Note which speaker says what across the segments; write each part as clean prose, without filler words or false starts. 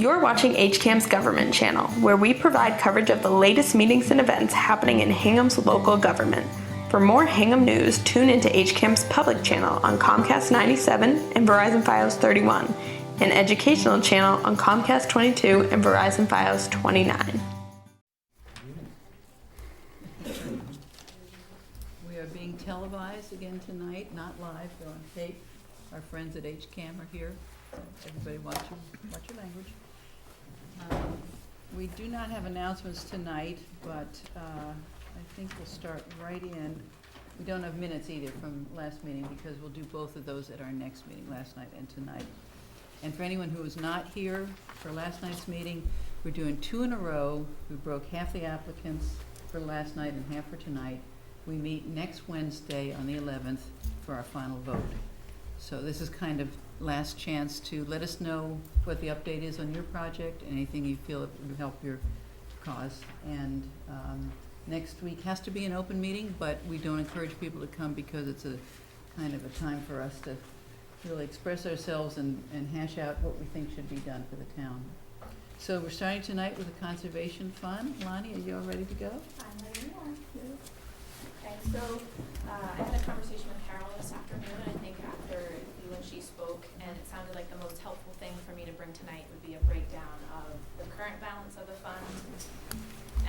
Speaker 1: You're watching HCAM's Government Channel, where we provide coverage of the latest meetings and events happening in Hingham's local government. For more Hingham news, tune into HCAM's public channel on Comcast 97 and Verizon Fios 31, and educational channel on Comcast 22 and Verizon Fios 29.
Speaker 2: We are being televised again tonight, not live, they're on tape. Our friends at HCAM are here. Everybody watch your language. We do not have announcements tonight, but I think we'll start right in. We don't have minutes either from last meeting because we'll do both of those at our next meeting, last night and tonight. And for anyone who was not here for last night's meeting, we're doing 2 in a row. We broke half the applicants for last night and half for tonight. We meet next Wednesday on the 11th for our final vote. So this is kind of last chance to let us know what the update is on your project, anything you feel that would help your cause. And next week has to be an open meeting, but we don't encourage people to come because it's a kind of a time for us to really express ourselves and hash out what we think should be done for the town. So we're starting tonight with the Conservation Fund. Lonnie, are you all ready to go?
Speaker 3: I'm ready to go. Okay, so I had a conversation with Carol this afternoon, and I think after you and she spoke, and it sounded like the most helpful thing for me to bring tonight would be a breakdown of the current balance of the fund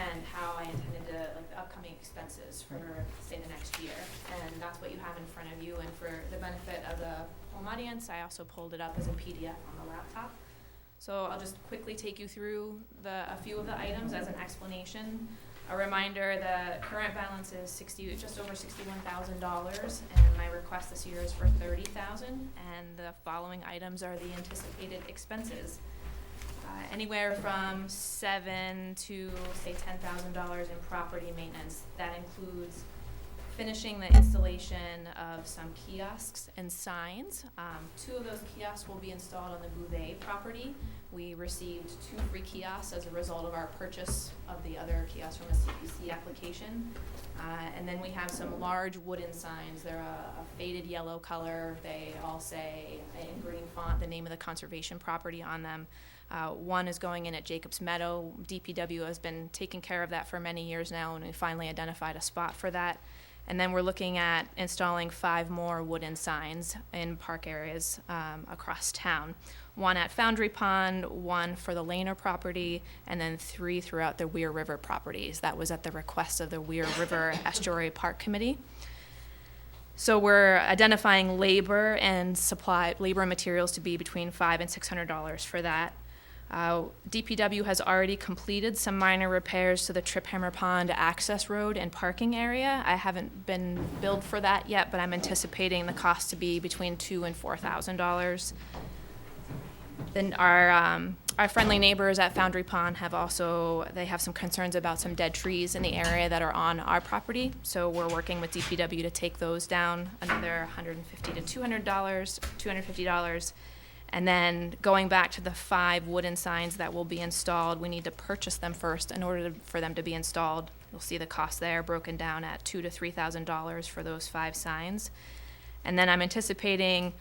Speaker 3: and how I intended to, like, the upcoming expenses for, say, the next year. And that's what you have in front of you. And for the benefit of the home audience, I also pulled it up as a PDF on the laptop. So I'll just quickly take you through a few of the items as an explanation. A reminder, the current balance is just over $61,000, and my request this year is for $30,000. And the following items are the anticipated expenses. Anywhere from $7,000 to say $10,000 in property maintenance. That includes finishing the installation of some kiosks and signs. 2 of those kiosks will be installed on the Bouve property. We received 2 free kiosks as a result of our purchase of the other kiosks from a CPC application. And then we have some large wooden signs. They're a faded yellow color. They all say in green font the name of the conservation property on them. One is going in at Jacobs Meadow. DPW has been taking care of that for many years now, and we finally identified a spot for that. And then we're looking at installing 5 more wooden signs in park areas across town. 1 at Foundry Pond, 1 for the Laner property, and then 3 throughout the Weir River properties. That was at the request of the Weir River Estuary Park Committee. So we're identifying labor and materials to be between $500 and $600 for that. DPW has already completed some minor repairs to the Triphammer Pond access road and parking area. I haven't been billed for that yet, but I'm anticipating the cost to be between $2,000 and $4,000. Then our friendly neighbors at Foundry Pond have some concerns about some dead trees in the area that are on our property. So we're working with DPW to take those down, another $150 to $250. And then going back to the 5 wooden signs that will be installed, we need to purchase them first in order for them to be installed. You'll see the cost there broken down at $2,000 to $3,000 for those 5 signs. And then I'm anticipating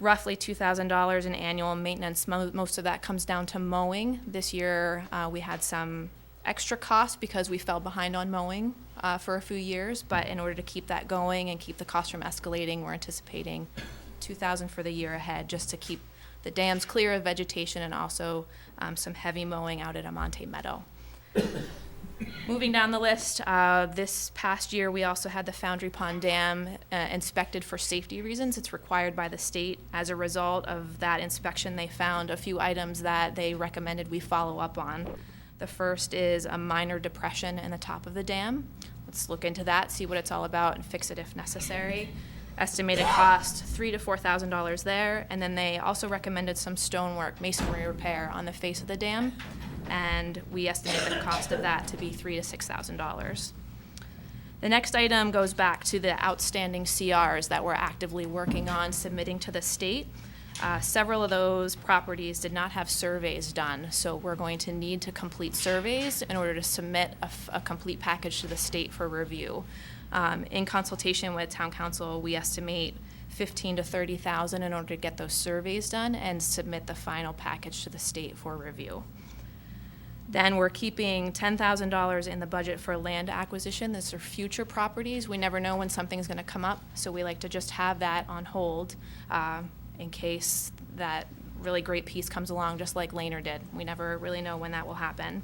Speaker 3: roughly $2,000 in annual maintenance. Most of that comes down to mowing. This year we had some extra costs because we fell behind on mowing for a few years, but in order to keep that going and keep the cost from escalating, we're anticipating $2,000 for the year ahead just to keep the dams clear of vegetation and also some heavy mowing out at Amante Meadow. Moving down the list, this past year we also had the Foundry Pond Dam inspected for safety reasons. It's required by the state. As a result of that inspection, they found a few items that they recommended we follow up on. The first is a minor depression in the top of the dam. Let's look into that, see what it's all about, and fix it if necessary. Estimated cost $3,000 to $4,000 there, and then they also recommended some stonework, masonry repair on the face of the dam, and we estimate the cost of that to be $3,000 to $6,000. The next item goes back to the outstanding CRs that we're actively working on submitting to the state. Several of those properties did not have surveys done, so we're going to need to complete surveys in order to submit a complete package to the state for review. In consultation with Town Council, we estimate 15 to 30,000 in order to get those surveys done and submit the final package to the state for review. Then we're keeping $10,000 in the budget for land acquisition. These are future properties. We never know when something's going to come up, so we like to just have that on hold in case that really great piece comes along, just like Laner did. We never really know when that will happen.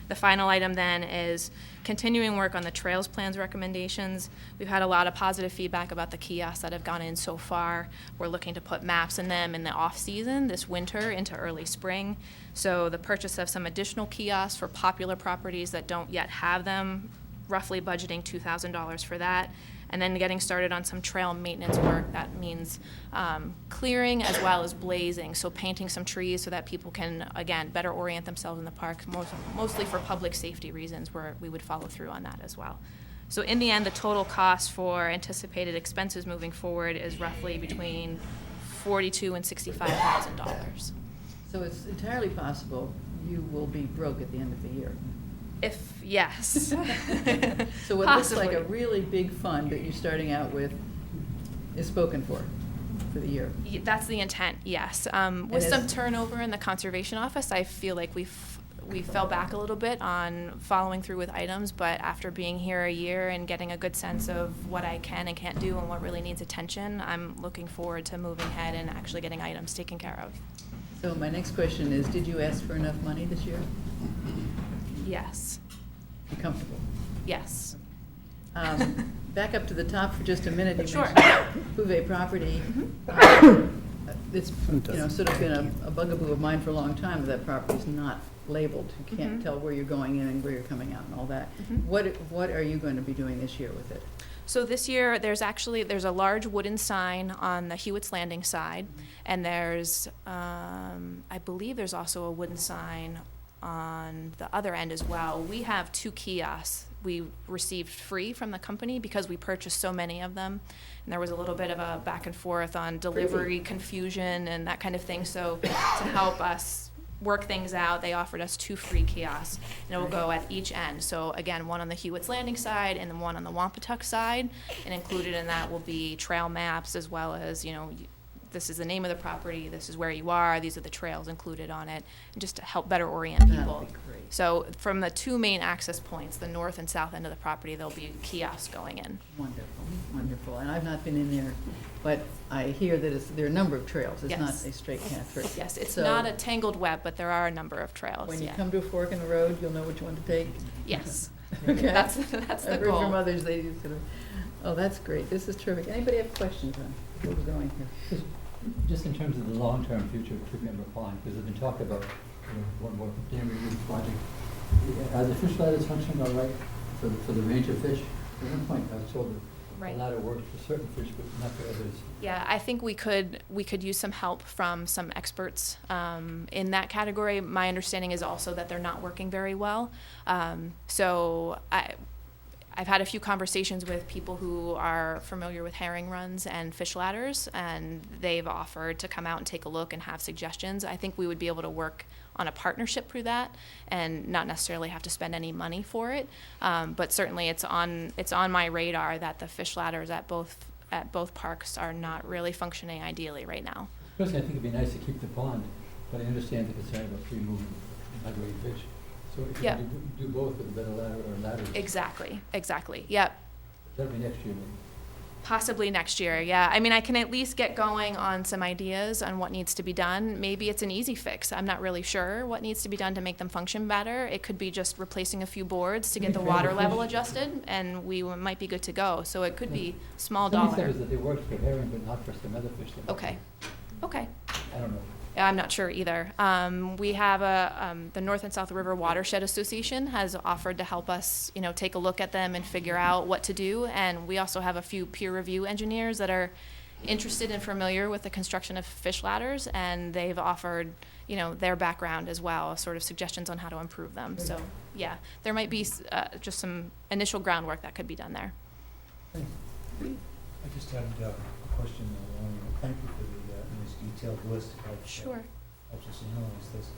Speaker 3: The final item then is continuing work on the trails plans recommendations. We've had a lot of positive feedback about the kiosks that have gone in so far. We're looking to put maps in them in the off-season this winter into early spring. So the purchase of some additional kiosks for popular properties that don't yet have them, roughly budgeting $2,000 for that. And then getting started on some trail maintenance work. That means clearing as well as blazing, so painting some trees so that people can, again, better orient themselves in the park, mostly for public safety reasons, where we would follow through on that as well. So in the end, the total cost for anticipated expenses moving forward is roughly between $42,000 and $65,000.
Speaker 2: So it's entirely possible you will be broke at the end of the year.
Speaker 3: Yes.
Speaker 2: So what looks like a really big fund that you're starting out with is spoken for the year.
Speaker 3: That's the intent, yes. With some turnover in the conservation office, I feel like we fell back a little bit on following through with items, but after being here a year and getting a good sense of what I can and can't do and what really needs attention, I'm looking forward to moving ahead and actually getting items taken care of.
Speaker 2: So my next question is, did you ask for enough money this year?
Speaker 3: Yes.
Speaker 2: You comfortable?
Speaker 3: Yes.
Speaker 2: Back up to the top for just a minute. You
Speaker 3: Sure.
Speaker 2: mentioned Bouve property. It's sort of been a bugaboo of mine for a long time. That property's not labeled. You can't tell where you're going in and where you're coming out and all that. What are you going to be doing this year with it?
Speaker 3: So this year, there's a large wooden sign on the Hewitt's Landing side, and there's, I believe there's also a wooden sign on the other end as well. We have 2 kiosks we received free from the company because we purchased so many of them, and there was a little bit of a back and forth on delivery confusion and that kind of thing. So to help us work things out, they offered us 2 free kiosks, and it will go at each end. So again, one on the Hewitt's Landing side and then one on the Wampatuck side, and included in that will be trail maps as well as, this is the name of the property, this is where you are, these are the trails included on it, and just to help better orient people.
Speaker 2: That'd be great.
Speaker 3: So from the 2 main access points, the north and south end of the property, there'll be kiosks going in.
Speaker 2: Wonderful, wonderful. And I've not been in there, but I hear that there are a number of trails. It's not
Speaker 3: Yes.
Speaker 2: a straight path through.
Speaker 3: Yes, it's
Speaker 2: So
Speaker 3: not a tangled web, but there are a number of trails.
Speaker 2: when you
Speaker 3: yeah.
Speaker 2: come to a fork in the road, you'll know which one to take?
Speaker 3: Yes,
Speaker 2: Okay.
Speaker 3: that's the
Speaker 2: I've heard from
Speaker 3: goal.
Speaker 2: others, they use it. Oh, that's great. This is terrific. Anybody have questions on where we're going here?
Speaker 4: Just in terms of the long-term future of Cucumber Pond, because there's been talk about one more dam review project. Are the fish ladders functioning all right for the range of fish? At one point, I was told that
Speaker 3: Right.
Speaker 4: the ladder worked for certain fish, but not for others.
Speaker 3: Yeah, I think we could use some help from some experts in that category. My understanding is also that they're not working very well. So I've had a few conversations with people who are familiar with herring runs and fish ladders, and they've offered to come out and take a look and have suggestions. I think we would be able to work on a partnership through that and not necessarily have to spend any money for it. But certainly it's on my radar that the fish ladders at both parks are not really functioning ideally right now.
Speaker 4: Personally, I think it'd be nice to keep the pond, but I understand the concern about free movement of migrating fish. So if you
Speaker 3: Yeah.
Speaker 4: could do both with a better ladder or ladders.
Speaker 3: Exactly. Yep.
Speaker 4: That'll be next year, maybe.
Speaker 3: Possibly next year, yeah. I mean, I can at least get going on some ideas on what needs to be done. Maybe it's an easy fix. I'm not really sure what needs to be done to make them function better. It could be just replacing a few boards to get the water level adjusted, and we might be good to go. So it could be small
Speaker 4: Somebody
Speaker 3: dollar.
Speaker 4: said that they worked for herring, but not for some other fish.
Speaker 3: Okay.
Speaker 4: I don't know.
Speaker 3: I'm not sure either. We have the North and South River Watershed Association has offered to help us, take a look at them and figure out what to do. And we also have a few peer review engineers that are interested and familiar with the construction of fish ladders, and they've offered, their background as well, sort of suggestions on how to improve them. So, yeah, there might be just some initial groundwork that could be done there.
Speaker 5: I just had a question. Thank you for the nice detailed list.
Speaker 3: Sure.
Speaker 5: Helps us analyze this.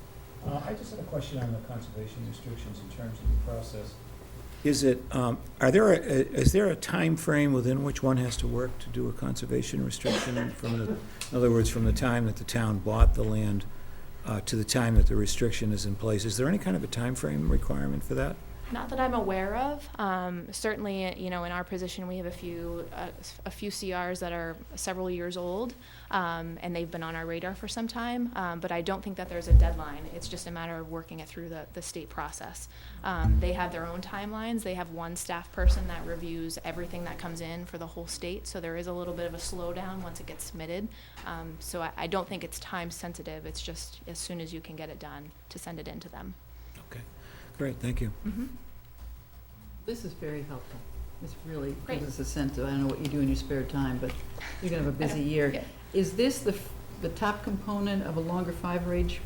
Speaker 5: I just had a question on the conservation restrictions in terms of the process. Is it, is there a time frame within which one has to work to do a conservation restriction in other words, from the time that the town bought the land to the time that the restriction is in place? Is there any kind of a time frame requirement for that?
Speaker 3: Not that I'm aware of. Certainly, in our position, we have a few CRs that are several years old, and they've been on our radar for some time. But I don't think that there's a deadline. It's just a matter of working it through the state process. They have their own timelines. They have one staff person that reviews everything that comes in for the whole state. So there is a little bit of a slowdown once it gets submitted. So I don't think it's time sensitive. It's just as soon as you can get it done to send it in to them.
Speaker 5: Okay, great, thank you.
Speaker 3: Mm-hmm.
Speaker 2: This is very helpful. This really
Speaker 3: Great.
Speaker 2: gives us a sense of, I don't know what you do in your spare time, but you're gonna have a busy year.
Speaker 3: Yeah.
Speaker 2: Is this the top component of a longer five-year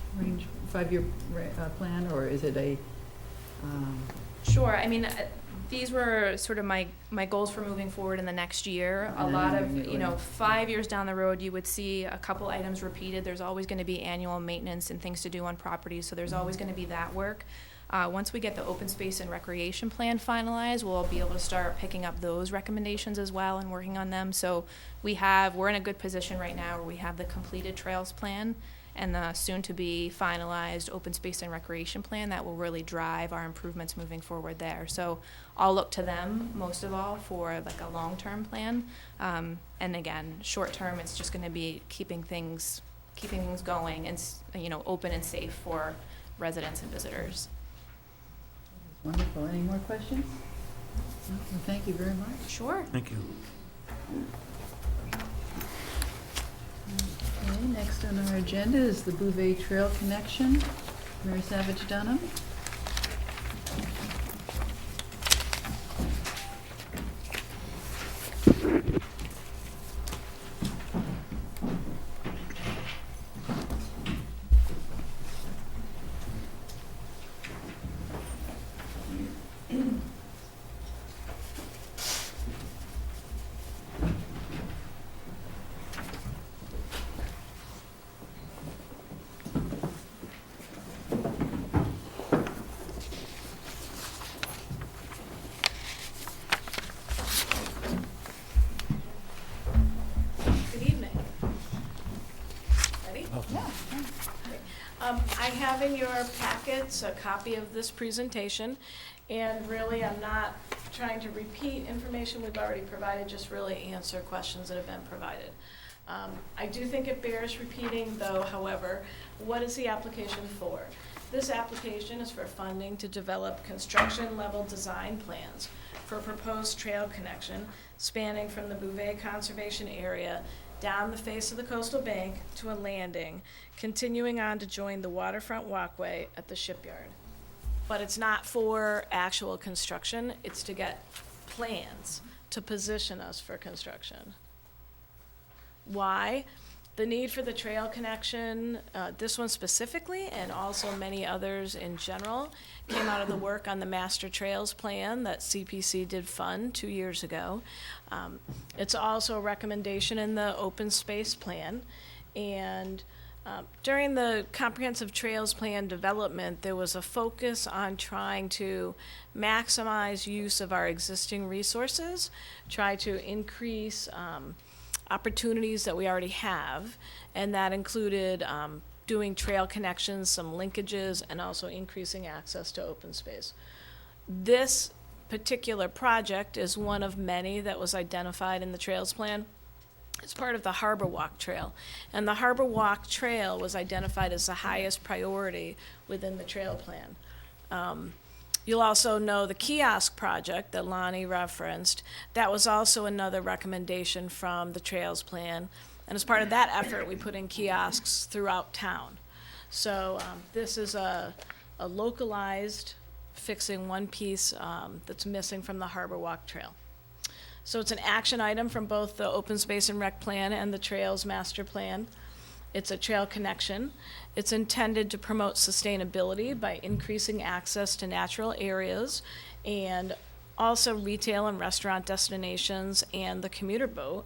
Speaker 2: plan, or is it a,
Speaker 3: Sure. I mean, these were sort of my goals for moving forward in the next year. A lot of, 5 years down the road, you would see a couple items repeated. There's always going to be annual maintenance and things to do on properties, so there's always going to be that work. Once we get the open space and recreation plan finalized, we'll be able to start picking up those recommendations as well and working on them. So we're in a good position right now where we have the completed trails plan and the soon-to-be finalized open space and recreation plan that will really drive our improvements moving forward there. So I'll look to them most of all for like a long-term plan. And again, short-term, it's just gonna be keeping things going and, open and safe for residents and visitors.
Speaker 2: wonderful. Any more questions? No? Well, thank you very much.
Speaker 3: Sure.
Speaker 5: Thank you.
Speaker 2: Okay, next on our agenda is the Bouve Trail Connection. Mary Savage Dunham.
Speaker 6: Good evening. Ready? I have in your packets a copy of this presentation, and really I'm not trying to repeat information we've already provided, just really answer questions that have been provided. I do think it bears repeating though, however, what is the application for? This application is for funding to develop construction level design plans for a proposed trail connection spanning from the Bouve Conservation Area down the face of the coastal bank to a landing, continuing on to join the waterfront walkway at the shipyard. But it's not for actual construction, it's to get plans to position us for construction. Why? The need for the trail connection, this one specifically, and also many others in general, came out of the work on the Master Trails Plan that CPC did fund 2 years ago. It's also a recommendation in the Open Space Plan. And during the Comprehensive Trails Plan development, there was a focus on trying to maximize use of our existing resources, try to increase opportunities that we already have, and that included doing trail connections, some linkages, and also increasing access to open space. This particular project is one of many that was identified in the Trails Plan. It's part of the Harbor Walk Trail, and the Harbor Walk Trail was identified as the highest priority within the trail plan. You'll also know the kiosk project that Lonnie referenced. That was also another recommendation from the Trails Plan. And as part of that effort, we put in kiosks throughout town. So this is a localized fixing one piece that's missing from the Harbor Walk Trail. So it's an action item from both the Open Space and Rec Plan and the Trails Master Plan. It's a trail connection. It's intended to promote sustainability by increasing access to natural areas and also retail and restaurant destinations and the commuter boat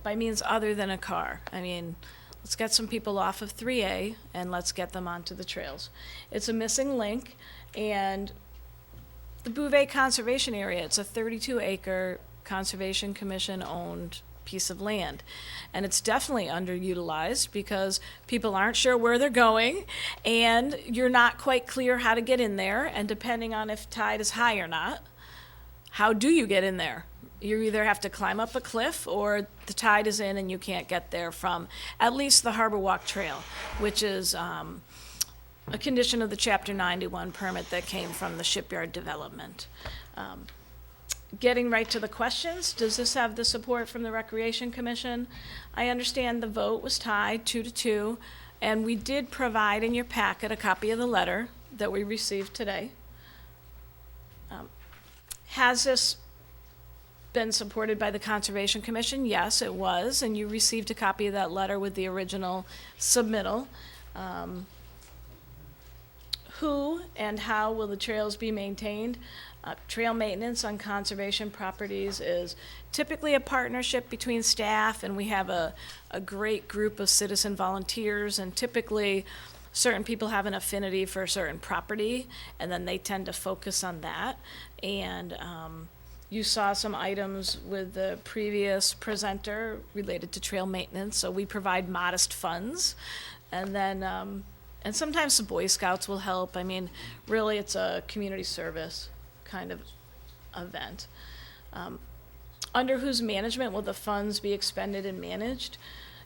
Speaker 6: by means other than a car. I mean, let's get some people off of 3A and let's get them onto the trails. It's a missing link, and the Bouve Conservation Area. It's a 32-acre Conservation Commission-owned piece of land. And it's definitely underutilized because people aren't sure where they're going, and you're not quite clear how to get in there, and depending on if tide is high or not, how do you get in there? You either have to climb up a cliff or the tide is in and you can't get there from at least the Harbor Walk Trail, which is a condition of the Chapter 91 permit that came from the Shipyard development. Getting right to the questions, does this have the support from the Recreation Commission? I understand the vote was tied 2-2, and we did provide in your packet a copy of the letter that we received today. Has this been supported by the Conservation Commission? Yes, it was, and you received a copy of that letter with the original submittal. Who and how will the trails be maintained? Trail maintenance on conservation properties is typically a partnership between staff, and we have a great group of citizen volunteers, and typically certain people have an affinity for a certain property, and then they tend to focus on that. And you saw some items with the previous presenter related to trail maintenance, so we provide modest funds. And then, and sometimes the Boy Scouts will help. I mean, really, it's a community service kind of event. Under whose management will the funds be expended and managed?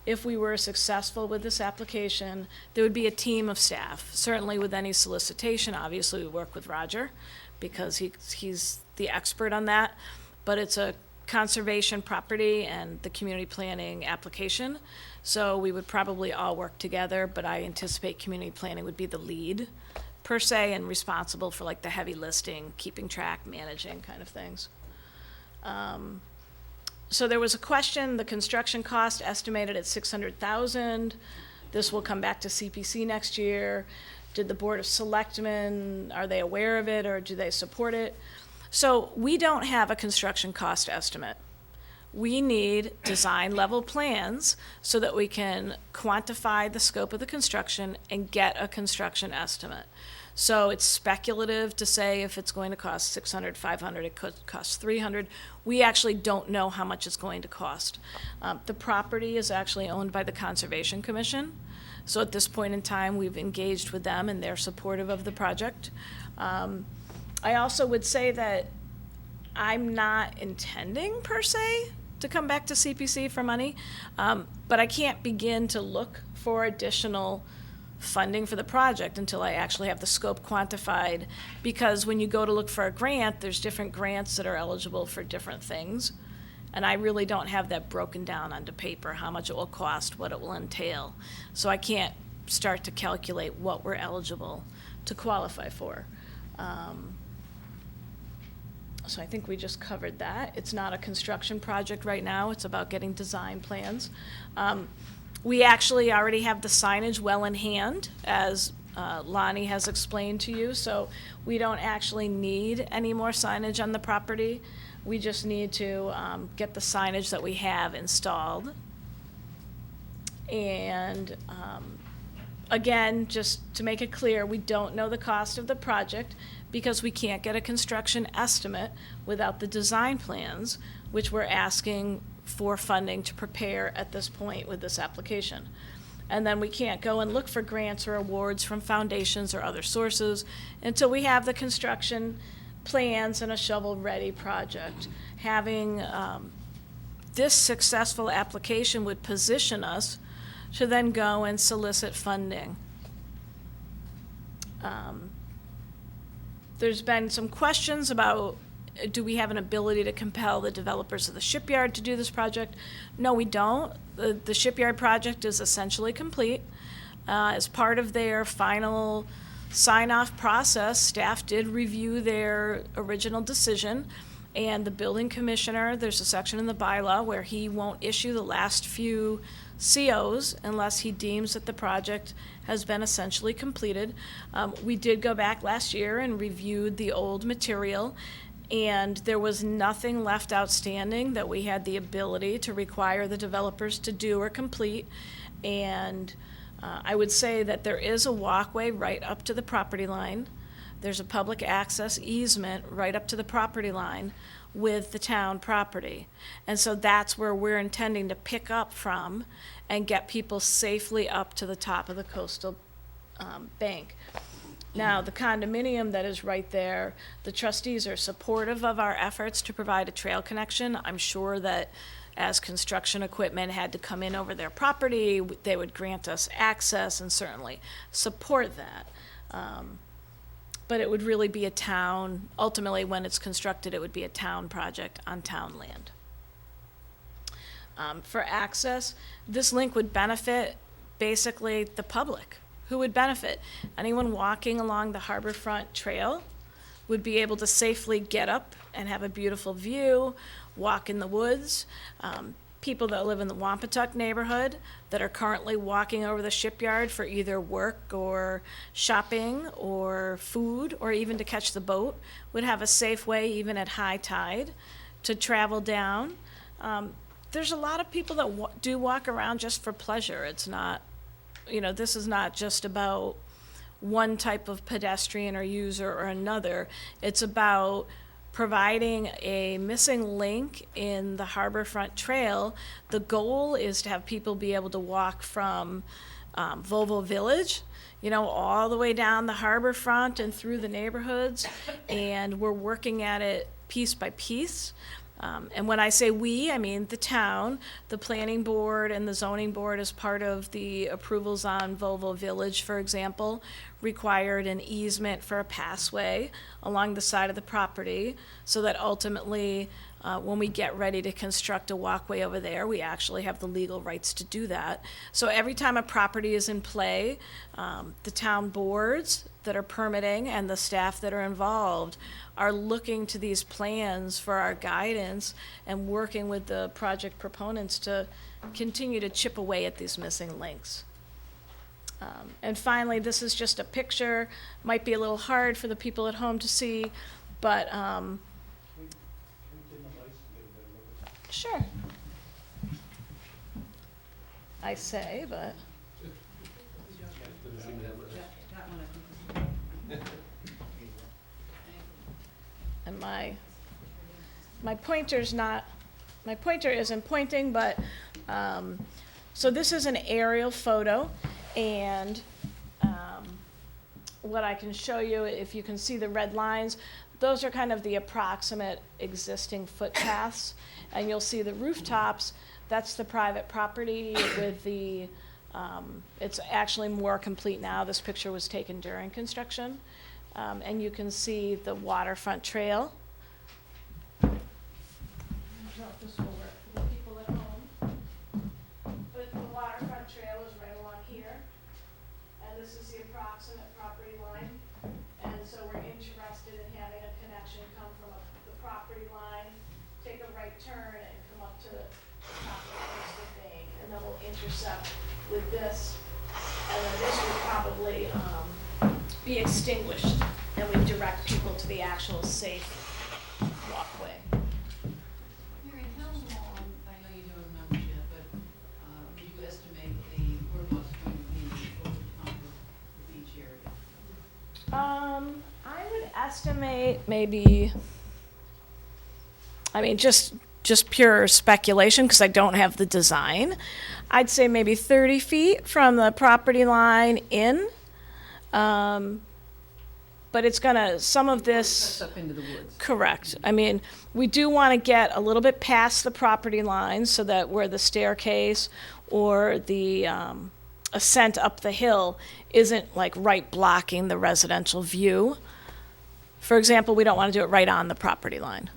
Speaker 6: If we were successful with this application, there would be a team of staff. Certainly with any solicitation, obviously we work with Roger because he's the expert on that, but it's a conservation property and the community planning application. So we would probably all work together, but I anticipate community planning would be the lead per se and responsible for like the heavy listing, keeping track, managing kind of things. So there was a question, the construction cost estimated at $600,000. This will come back to CPC next year. Did the Board of Selectmen, are they aware of it or do they support it? So we don't have a construction cost estimate. We need design level plans so that we can quantify the scope of the construction and get a construction estimate. So it's speculative to say if it's going to cost $600, $500, it could cost $300. We actually don't know how much it's going to cost. The property is actually owned by the Conservation Commission. So at this point in time, we've engaged with them and they're supportive of the project. I also would say that I'm not intending per se to come back to CPC for money, but I can't begin to look for additional funding for the project until I actually have the scope quantified, because when you go to look for a grant, there's different grants that are eligible for different things, and I really don't have that broken down onto paper, how much it will cost, what it will entail. So I can't start to calculate what we're eligible to qualify for. So I think we just covered that. It's not a construction project right now. It's about getting design plans. We actually already have the signage well in hand, as Lonnie has explained to you, so we don't actually need any more signage on the property. We just need to get the signage that we have installed. And again, just to make it clear, we don't know the cost of the project because we can't get a construction estimate without the design plans, which we're asking for funding to prepare at this point with this application. And then we can't go and look for grants or awards from foundations or other sources until we have the construction plans and a shovel-ready project. Having this successful application would position us to then go and solicit funding. There's been some questions about, do we have an ability to compel the developers of the Shipyard to do this project? No, we don't. The Shipyard project is essentially complete. As part of their final sign-off process, staff did review their original decision, and the building commissioner, there's a section in the bylaw where he won't issue the last few COs unless he deems that the project has been essentially completed. We did go back last year and reviewed the old material, and there was nothing left outstanding that we had the ability to require the developers to do or complete. And I would say that there is a walkway right up to the property line. there's a public access easement right up to the property line with the town property. And so that's where we're intending to pick up from and get people safely up to the top of the coastal bank. Now, the condominium that is right there, the trustees are supportive of our efforts to provide a trail connection. I'm sure that as construction equipment had to come in over their property, they would grant us access and certainly support that. But it would really be a town, ultimately when it's constructed, it would be a town project on town land. For access, this link would benefit basically the public. Who would benefit? Anyone walking along the Harborfront Trail would be able to safely get up and have a beautiful view, walk in the woods. People that live in the Wampatuck neighborhood that are currently walking over the Shipyard for either work or shopping or food or even to catch the boat would have a safe way, even at high tide, to travel down. There's a lot of people that do walk around just for pleasure. It's not, this is not just about one type of pedestrian or user or another. It's about providing a missing link in the Harborfront Trail. The goal is to have people be able to walk from Bouve Village, all the way down the Harborfront and through the neighborhoods, and we're working at it piece by piece. And when I say we, I mean the town, the planning board and the zoning board as part of the approvals on Bouve Village, for example, required an easement for a passway along the side of the property so that ultimately when we get ready to construct a walkway over there, we actually have the legal rights to do that. So every time a property is in play, the town boards that are permitting and the staff that are involved are looking to these plans for our guidance and working with the project proponents to continue to chip away at these missing links. And finally, this is just a picture. Might be a little hard for the people at home to see, but sure. I say, but and my pointer isn't pointing, but so this is an aerial photo, and what I can show you, if you can see the red lines, those are kind of the approximate existing footpaths, and you'll see the rooftops. That's the private property with the it's actually more complete now. This picture was taken during construction. And you can see the waterfront trail. I don't know if this will work for the people at home. But the waterfront trail is right along here. And this is the approximate property line. And so we're interested in having a connection come from the property line, take a right turn, and come up to the top of the coastal bank. And then we'll intercept with this. And then this would probably be extinguished, and we direct people to the actual safe walkway.
Speaker 2: Mary, how long, I know you don't have numbers yet, but would you estimate the boardwalk's going to be over the top of the beach area?
Speaker 6: I would estimate maybe, just pure speculation, because I don't have the design. I'd say maybe 30 feet from the property line in. But it's gonna, some of this.
Speaker 2: Cuts up into the woods.
Speaker 6: Correct. We do want to get a little bit past the property line so that where the staircase or the ascent up the hill isn't like right blocking the residential view. For example, we don't want to do it right on the property line.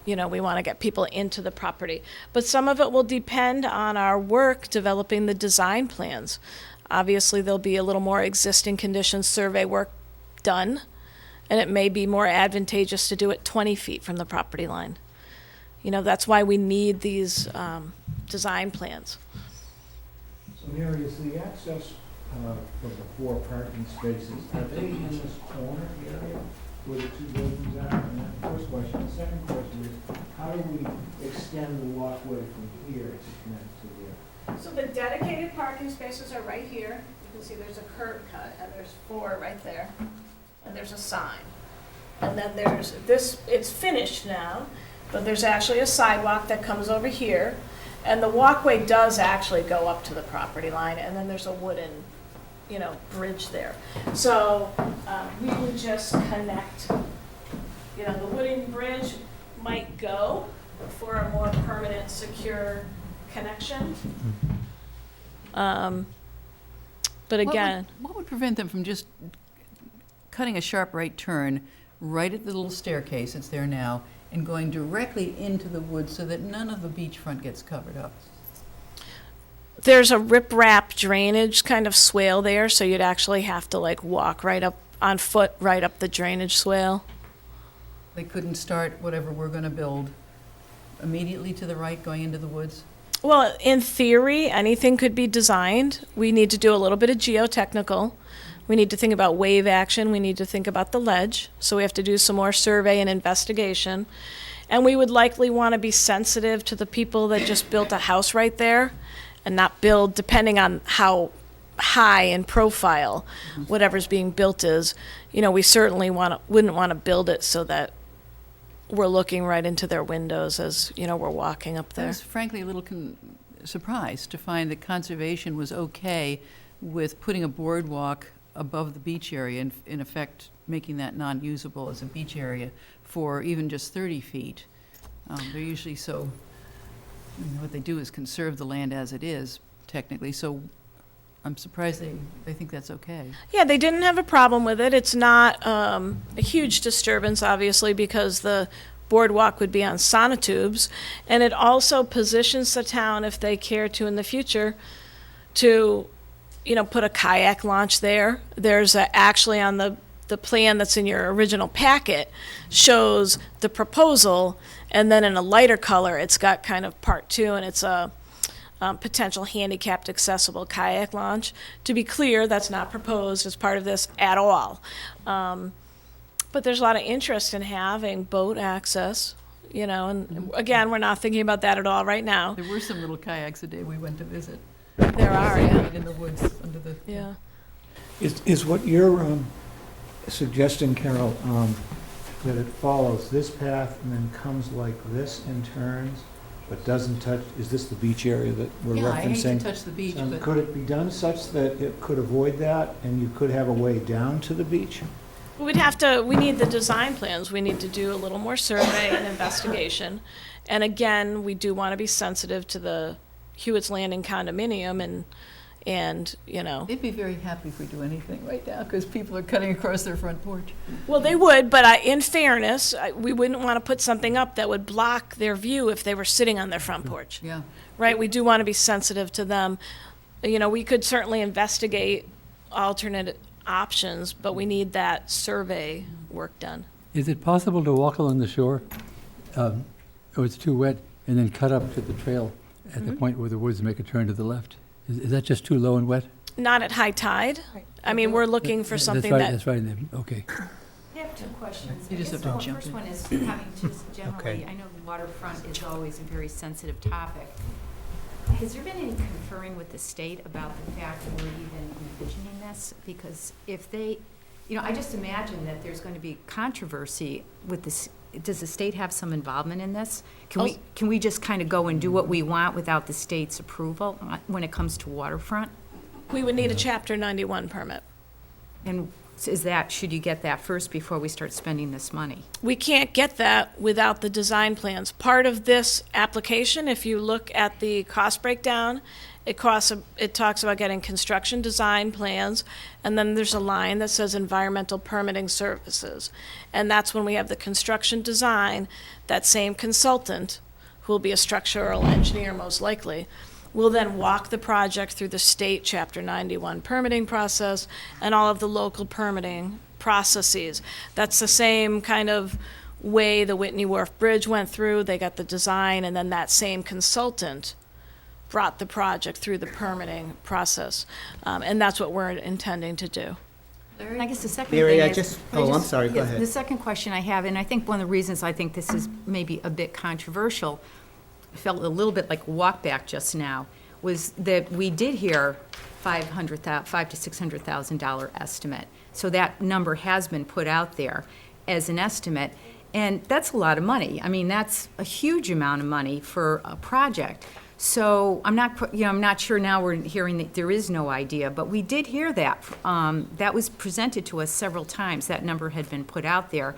Speaker 6: We want to get people into the property. But some of it will depend on our work developing the design plans. Obviously, there'll be a little more existing conditions survey work done, and it may be more advantageous to do it 20 feet from the property line. That's why we need these design plans.
Speaker 7: So Mary, is the access for the 4 parking spaces, are they in this corner area where the 2 buildings are? And that's the first question. The second question is, how do we extend the walkway from here to connect to there?
Speaker 6: So the dedicated parking spaces are right here. You can see there's a curb cut, and there's 4 right there. and there's a sign. And then there's this, it's finished now, but there's actually a sidewalk that comes over here. And the walkway does actually go up to the property line, and then there's a wooden, bridge there. So we would just connect, the wooden bridge might go for a more permanent, secure connection. But again,
Speaker 2: What would prevent them from just cutting a sharp right turn right at the little staircase that's there now and going directly into the woods so that none of the beachfront gets covered up?
Speaker 6: there's a riprap drainage kind of swale there, so you'd actually have to walk right up on foot, right up the drainage swale.
Speaker 2: They couldn't start whatever we're going to build immediately to the right going into the woods?
Speaker 6: Well, in theory, anything could be designed. We need to do a little bit of geotechnical. We need to think about wave action. We need to think about the ledge. So we have to do some more survey and investigation. And we would likely want to be sensitive to the people that just built a house right there and not build, depending on how high in profile whatever's being built is. We certainly wouldn't want to build it so that we're looking right into their windows as, we're walking up
Speaker 2: I
Speaker 6: there.
Speaker 2: was frankly a little surprised to find that conservation was okay with putting a boardwalk above the beach area, and in effect making that non-usable as a beach area for even just 30 feet. They're usually so, what they do is conserve the land as it is, technically, so I'm surprised they think that's okay.
Speaker 6: Yeah, they didn't have a problem with it. It's not a huge disturbance, obviously, because the boardwalk would be on sonotubes. And it also positions the town, if they care to in the future, to, put a kayak launch there. There's actually on the plan that's in your original packet shows the proposal, and then in a lighter color, it's got kind of part two, and it's a potential handicapped accessible kayak launch. To be clear, that's not proposed as part of this at all. But there's a lot of interest in having boat access, and again, we're not thinking about that at all right now.
Speaker 2: There were some little kayaks the day we went to visit.
Speaker 6: There are, yeah.
Speaker 2: Right in the woods under the.
Speaker 6: Yeah.
Speaker 5: Is what you're suggesting, Carol, that it follows this path and then comes like this and turns, but doesn't touch, is this the beach area that we're referencing?
Speaker 2: Yeah, I hate to touch the beach, but.
Speaker 5: Could it be done such that it could avoid that and you could have a way down to the beach?
Speaker 6: We need the design plans. We need to do a little more survey and investigation. And again, we do want to be sensitive to the Hewitt's Landing condominium and
Speaker 2: They'd be very happy if we do anything right now, because people are cutting across their front porch.
Speaker 6: well, they would, but in fairness, we wouldn't want to put something up that would block their view if they were sitting on their front porch.
Speaker 2: Yeah.
Speaker 6: Right? We do want to be sensitive to them. We could certainly investigate alternate options, but we need that survey work done.
Speaker 4: Is it possible to walk along the shore, or it's too wet, and then cut up to the trail at the point where the woods make a turn to the left? Is that just too low and wet?
Speaker 6: Not at high tide. I mean, we're looking for something
Speaker 4: That's right, okay.
Speaker 8: I have two questions.
Speaker 2: You just
Speaker 8: I guess
Speaker 2: have to
Speaker 8: the
Speaker 2: jump
Speaker 8: first
Speaker 2: in.
Speaker 8: one is having just generally,
Speaker 5: Okay.
Speaker 8: I know the waterfront is always a very sensitive topic. Has there been any conferring with the state about the fact that we're even envisioning this? Because if they, I just imagine that there's going to be controversy with this. Does the state have some involvement in this? Can we just kind of go and do what we want without the state's approval when it comes to waterfront?
Speaker 6: We would need a Chapter 91 permit.
Speaker 8: And should you get that first before we start spending this money?
Speaker 6: We can't get that without the design plans. Part of this application, if you look at the cost breakdown, it talks about getting construction design plans, and then there's a line that says environmental permitting services. And that's when we have the construction design, that same consultant, who will be a structural engineer most likely, will then walk the project through the state Chapter 91 permitting process and all of the local permitting processes. That's the same kind of way the Whitney Wharf Bridge went through. They got the design, and then that same consultant brought the project through the permitting process. And that's what we're intending to do.
Speaker 8: And I guess the second
Speaker 9: Mary,
Speaker 8: thing is.
Speaker 9: I'm sorry, go ahead.
Speaker 8: The second question I have, and I think one of the reasons I think this is maybe a bit controversial, I felt a little bit like a walk back just now, was that we did hear $500,000 to $600,000 estimate. So that number has been put out there as an estimate, and that's a lot of money. I mean, that's a huge amount of money for a project. So I'm not sure now we're hearing that there is no idea, but we did hear that. That was presented to us several times. That number had been put out there.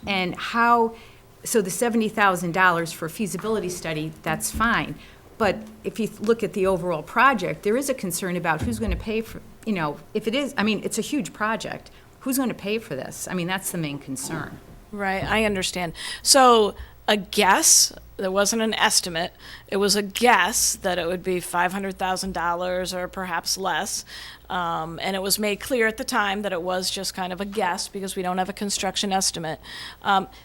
Speaker 8: And so the $70,000 for a feasibility study, that's fine. But if you look at the overall project, there is a concern about who's going to pay for, if it is, I mean, it's a huge project. Who's going to pay for this? I mean, that's the main concern.
Speaker 6: Right, I understand. So a guess, there wasn't an estimate, it was a guess that it would be $500,000 or perhaps less. And it was made clear at the time that it was just kind of a guess because we don't have a construction estimate.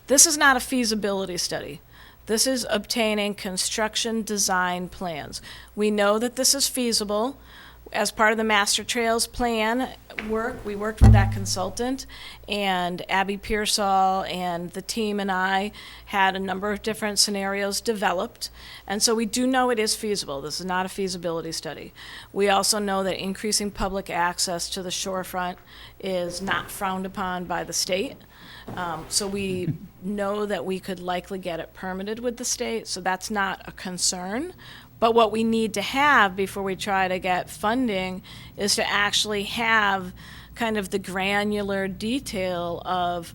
Speaker 6: This is not a feasibility study. This is obtaining construction design plans. We know that this is feasible. As part of the Master Trails Plan work, we worked with that consultant, and Abby Pearsall and the team and I had a number of different scenarios developed, and so we do know it is feasible. This is not a feasibility study. We also know that increasing public access to the shorefront is not frowned upon by the state. So we know that we could likely get it permitted with the state, so that's not a concern. But what we need to have before we try to get funding is to actually have kind of the granular detail of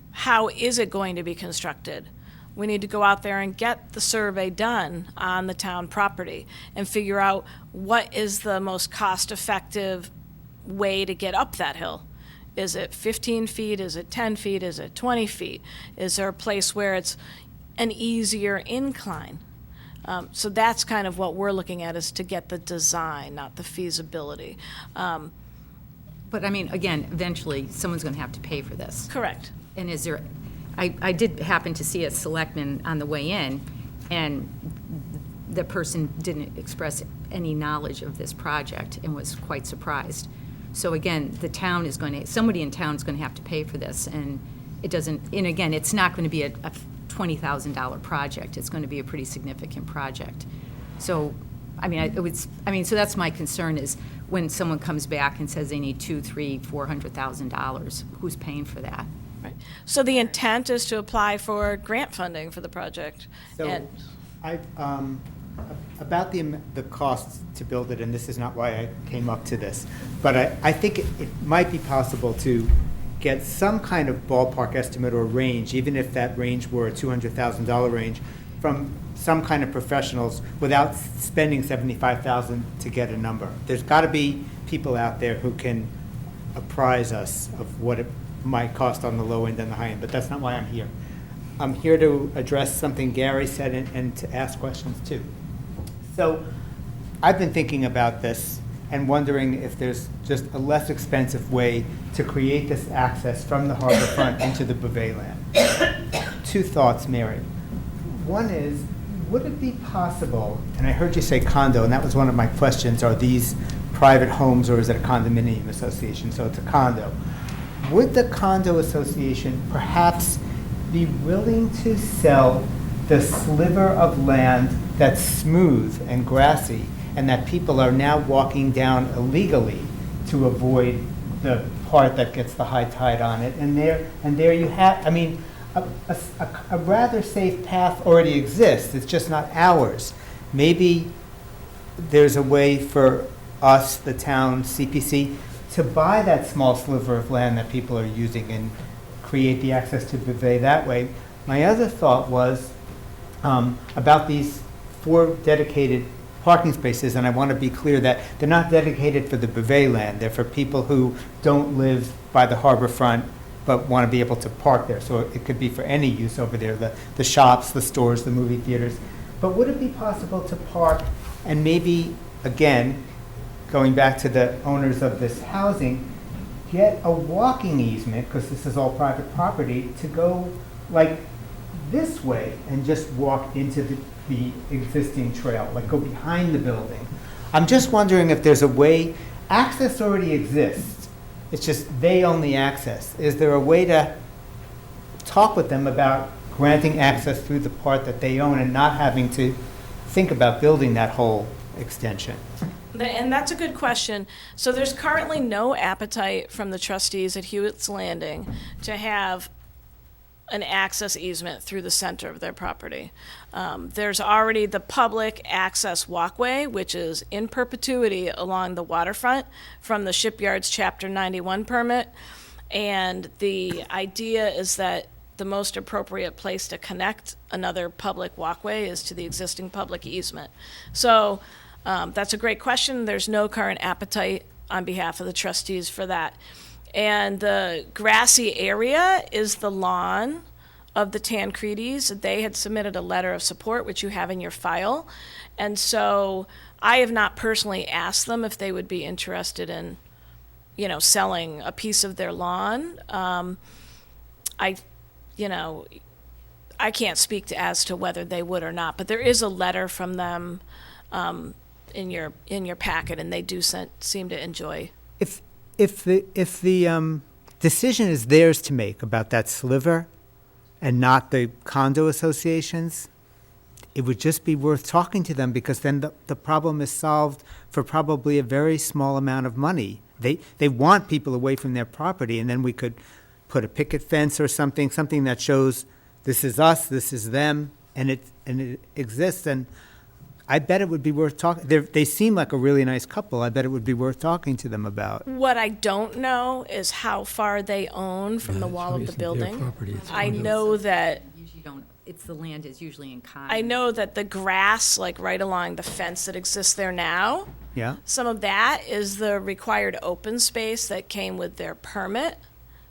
Speaker 6: how is it going to be constructed. We need to go out there and get the survey done on the town property and figure out what is the most cost-effective way to get up that hill. Is it 15 feet? Is it 10 feet? Is it 20 feet? Is there a place where it's an easier incline? So that's kind of what we're looking at, is to get the design, not the feasibility.
Speaker 8: But I mean, again, eventually, someone's going to have to pay for this.
Speaker 6: Correct.
Speaker 8: And is there, I did happen to see a selectman on the way in, and the person didn't express any knowledge of this project and was quite surprised. So again, the town is going to, somebody in town is going to have to pay for this, and it doesn't, and again, it's not going to be a $20,000 project. It's going to be a pretty significant project. So, I mean, so that's my concern, is when someone comes back and says they need $200,000, $300,000, $400,000, who's paying for that?
Speaker 6: Right. So the intent is to apply for grant funding for the project.
Speaker 9: So,
Speaker 6: And-
Speaker 9: about the costs to build it, and this is not why I came up to this, but I think it might be possible to get some kind of ballpark estimate or range, even if that range were a $200,000 range, from some kind of professionals without spending $75,000 to get a number. There's got to be people out there who can apprise us of what it might cost on the low end and the high end, but that's not why I'm here. I'm here to address something Gary said and to ask questions too. So I've been thinking about this and wondering if there's just a less expensive way to create this access from the harbor front into the Bouve land. Two thoughts, Mary. One is, would it be possible, and I heard you say condo, and that was one of my questions, are these private homes or is it a condominium association? So it's a condo. Would the condo association perhaps be willing to sell the sliver of land that's smooth and grassy and that people are now walking down illegally to avoid the part that gets the high tide on it? And there you have, I mean, a rather safe path already exists. It's just not ours. Maybe there's a way for us, the town, CPC, to buy that small sliver of land that people are using and create the access to Bouve that way. My other thought was about these 4 dedicated parking spaces, and I want to be clear that they're not dedicated for the Bouve land. They're for people who don't live by the harbor front but want to be able to park there. So it could be for any use over there, the shops, the stores, the movie theaters. But would it be possible to park and maybe, again, going back to the owners of this housing, get a walking easement, because this is all private property, to go like this way and just walk into the existing trail, like go behind the building. I'm just wondering if there's a way, access already exists, it's just they own the access. Is there a way to talk with them about granting access through the part that they own and not having to think about building that whole extension?
Speaker 6: And that's a good question. So there's currently no appetite from the trustees at Hewitt's Landing to have an access easement through the center of their property. There's already the public access walkway, which is in perpetuity along the waterfront from the Shipyard's Chapter 91 permit. And the idea is that the most appropriate place to connect another public walkway is to the existing public easement. So that's a great question. There's no current appetite on behalf of the trustees for that. And the grassy area is the lawn of the Tancredis. They had submitted a letter of support, which you have in your file. And so I have not personally asked them if they would be interested in, selling a piece of their lawn. I can't speak as to whether they would or not, but there is a letter from them in your packet, and they do seem to enjoy.
Speaker 9: If the decision is theirs to make about that sliver and not the condo associations, it would just be worth talking to them, because then the problem is solved for probably a very small amount of money. They want people away from their property, and then we could put a picket fence or something that shows this is us, this is them, and it exists. And I bet it would be worth talking. They seem like a really nice couple. I bet it would be worth talking to them about.
Speaker 6: What I don't know is how far they own from the wall of the building. I know that
Speaker 8: Usually don't, it's the land is usually in common.
Speaker 6: I know that the grass, like right along the fence that exists there now,
Speaker 9: Yeah?
Speaker 6: some of that is the required open space that came with their permit.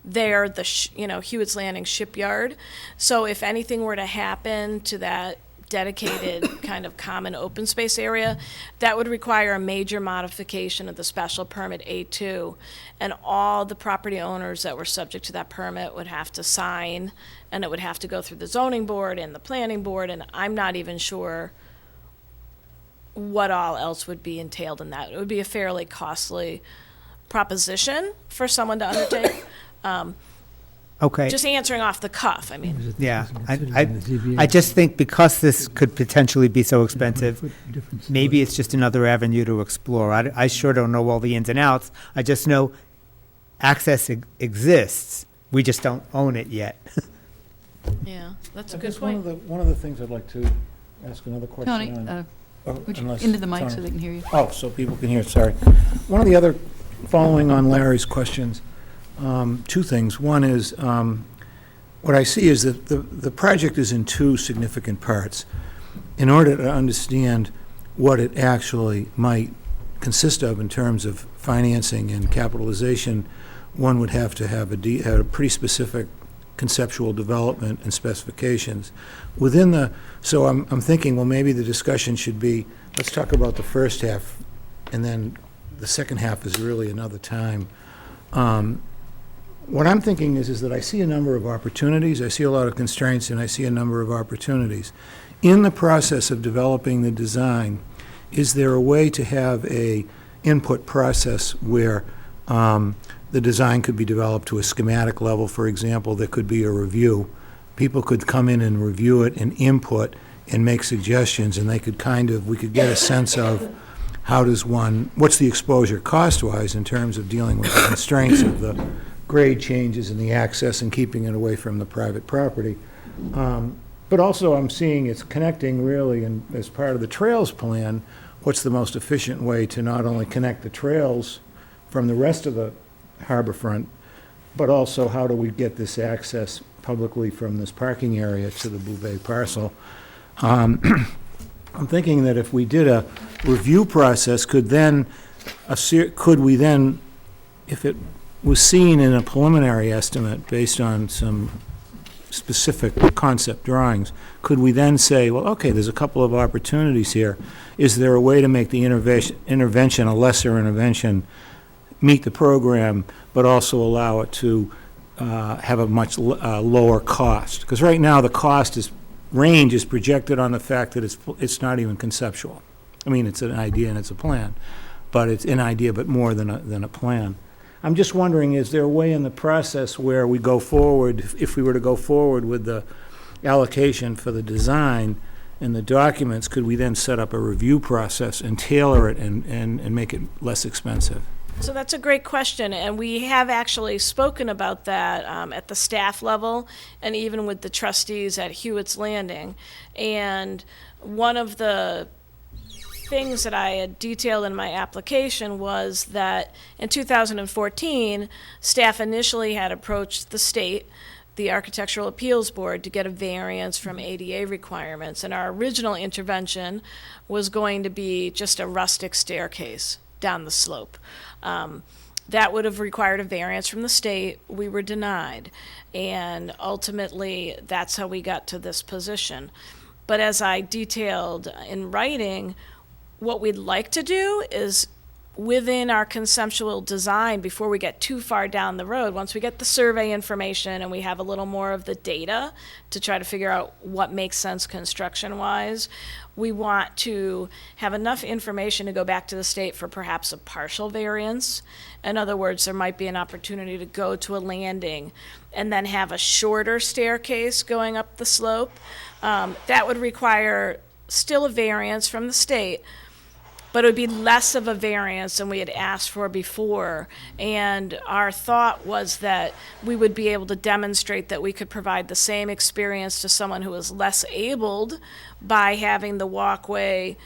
Speaker 6: They're the, Hewitt's Landing Shipyard. So if anything were to happen to that dedicated kind of common open space area, that would require a major modification of the special permit A2. And all the property owners that were subject to that permit would have to sign, and it would have to go through the zoning board and the planning board, and I'm not even sure what all else would be entailed in that. It would be a fairly costly proposition for someone to undertake.
Speaker 9: Okay.
Speaker 6: Just answering off the cuff, I mean.
Speaker 9: Yeah, I just think because this could potentially be so expensive, maybe it's just another avenue to explore. I sure don't know all the ins and outs. I just know access exists. We just don't own it yet.
Speaker 6: Yeah, that's a
Speaker 7: I
Speaker 6: good
Speaker 7: guess
Speaker 6: point.
Speaker 7: One of the things I'd like to ask another question
Speaker 2: Tony,
Speaker 7: on.
Speaker 2: would you,
Speaker 7: Unless
Speaker 2: into the mic so
Speaker 7: Tony-
Speaker 2: they can hear you.
Speaker 7: Oh, so people can hear, sorry. One of the other, following on Larry's questions, two things. One is, what I see is that the project is in two significant parts. In order to understand what it actually might consist of in terms of financing and capitalization, one would have to have a pretty specific conceptual development and specifications. So I'm thinking, well, maybe the discussion should be, let's talk about the first half, and then the second half is really another time. What I'm thinking is that I see a number of opportunities, I see a lot of constraints, and I see a number of opportunities. In the process of developing the design, is there a way to have a input process where the design could be developed to a schematic level? For example, there could be a review. People could come in and review it and input and make suggestions, and we could get a sense of what's the exposure cost-wise in terms of dealing with the constraints of the grade changes and the access and keeping it away from the private property. But also I'm seeing it's connecting really, and as part of the trails plan, what's the most efficient way to not only connect the trails from the rest of the harbor front, but also how do we get this access publicly from this parking area to the Bouve parcel. I'm thinking that if we did a review process, could we then, if it was seen in a preliminary estimate based on some specific concept drawings, could we then say, well, okay, there's a couple of opportunities here. Is there a way to make the intervention, a lesser intervention, meet the program, but also allow it to have a much lower cost? Because right now the cost range is projected on the fact that it's not even conceptual. I mean, it's an idea and it's a plan, but it's an idea but more than a plan. I'm just wondering, is there a way in the process where we go forward, if we were to go forward with the allocation for the design,
Speaker 5: in the documents, could we then set up a review process and tailor it and make it less expensive?
Speaker 6: So that's a great question, and we have actually spoken about that at the staff level and even with the trustees at Hewitt's Landing. And one of the things that I had detailed in my application was that in 2014, staff initially had approached the state, the Architectural Appeals Board, to get a variance from ADA requirements. And our original intervention was going to be just a rustic staircase down the slope. That would have required a variance from the state. We were denied. And ultimately, that's how we got to this position. But as I detailed in writing, what we'd like to do is within our conceptual design, before we get too far down the road, once we get the survey information and we have a little more of the data to try to figure out what makes sense construction-wise, we want to have enough information to go back to the state for perhaps a partial variance. In other words, there might be an opportunity to go to a landing and then have a shorter staircase going up the slope. That would require still a variance from the state, but it would be less of a variance than we had asked for before. And our thought was that we would be able to demonstrate that we could provide the same experience to someone who is less abled by having the walkway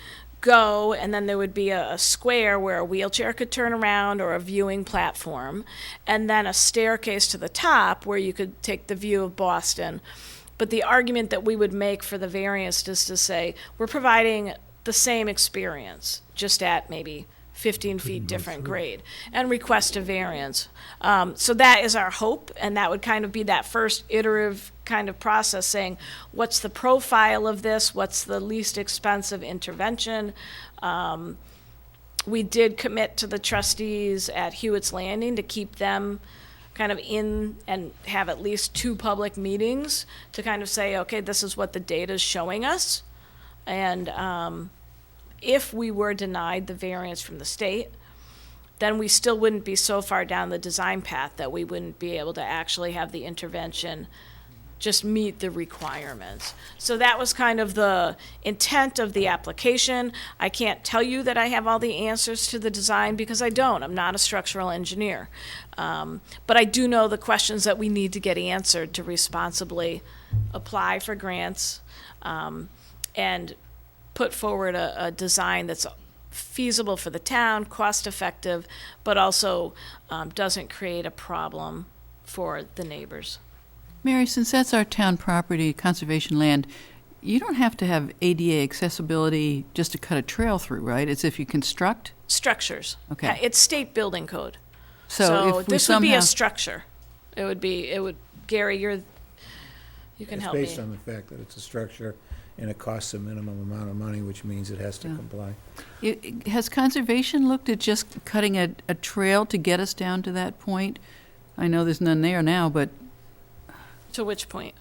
Speaker 6: go, and then there would be a square where a wheelchair could turn around or a viewing platform, and then a staircase to the top where you could take the view of Boston. But the argument that we would make for the variance is to say, we're providing the same experience, just at maybe 15 feet different grade, and request a variance. So that is our hope, and that would kind of be that first iterative kind of process, saying, what's the profile of this? What's the least expensive intervention? We did commit to the trustees at Hewitt's Landing to keep them kind of in and have at least 2 public meetings to kind of say, okay, this is what the data is showing us. And if we were denied the variance from the state, then we still wouldn't be so far down the design path that we wouldn't be able to actually have the intervention just meet the requirements. So that was kind of the intent of the application. I can't tell you that I have all the answers to the design because I don't. I'm not a structural engineer. But I do know the questions that we need to get answered to responsibly apply for grants and put forward a design that's feasible for the town, cost-effective, but also doesn't create a problem for the neighbors.
Speaker 2: Mary, since that's our town property, conservation land, you don't have to have ADA accessibility just to cut a trail through, right? It's if you construct?
Speaker 6: Structures.
Speaker 2: Okay.
Speaker 6: Yeah, it's state building code.
Speaker 2: So if we
Speaker 6: this would be
Speaker 2: somehow-
Speaker 6: a structure. It would, Gary, you can help me.
Speaker 5: It's based on the fact that it's a structure and it costs a minimum amount of money, which means it has to comply.
Speaker 2: Has conservation looked at just cutting a trail to get us down to that point? I know there's none there now, but,
Speaker 6: To which point?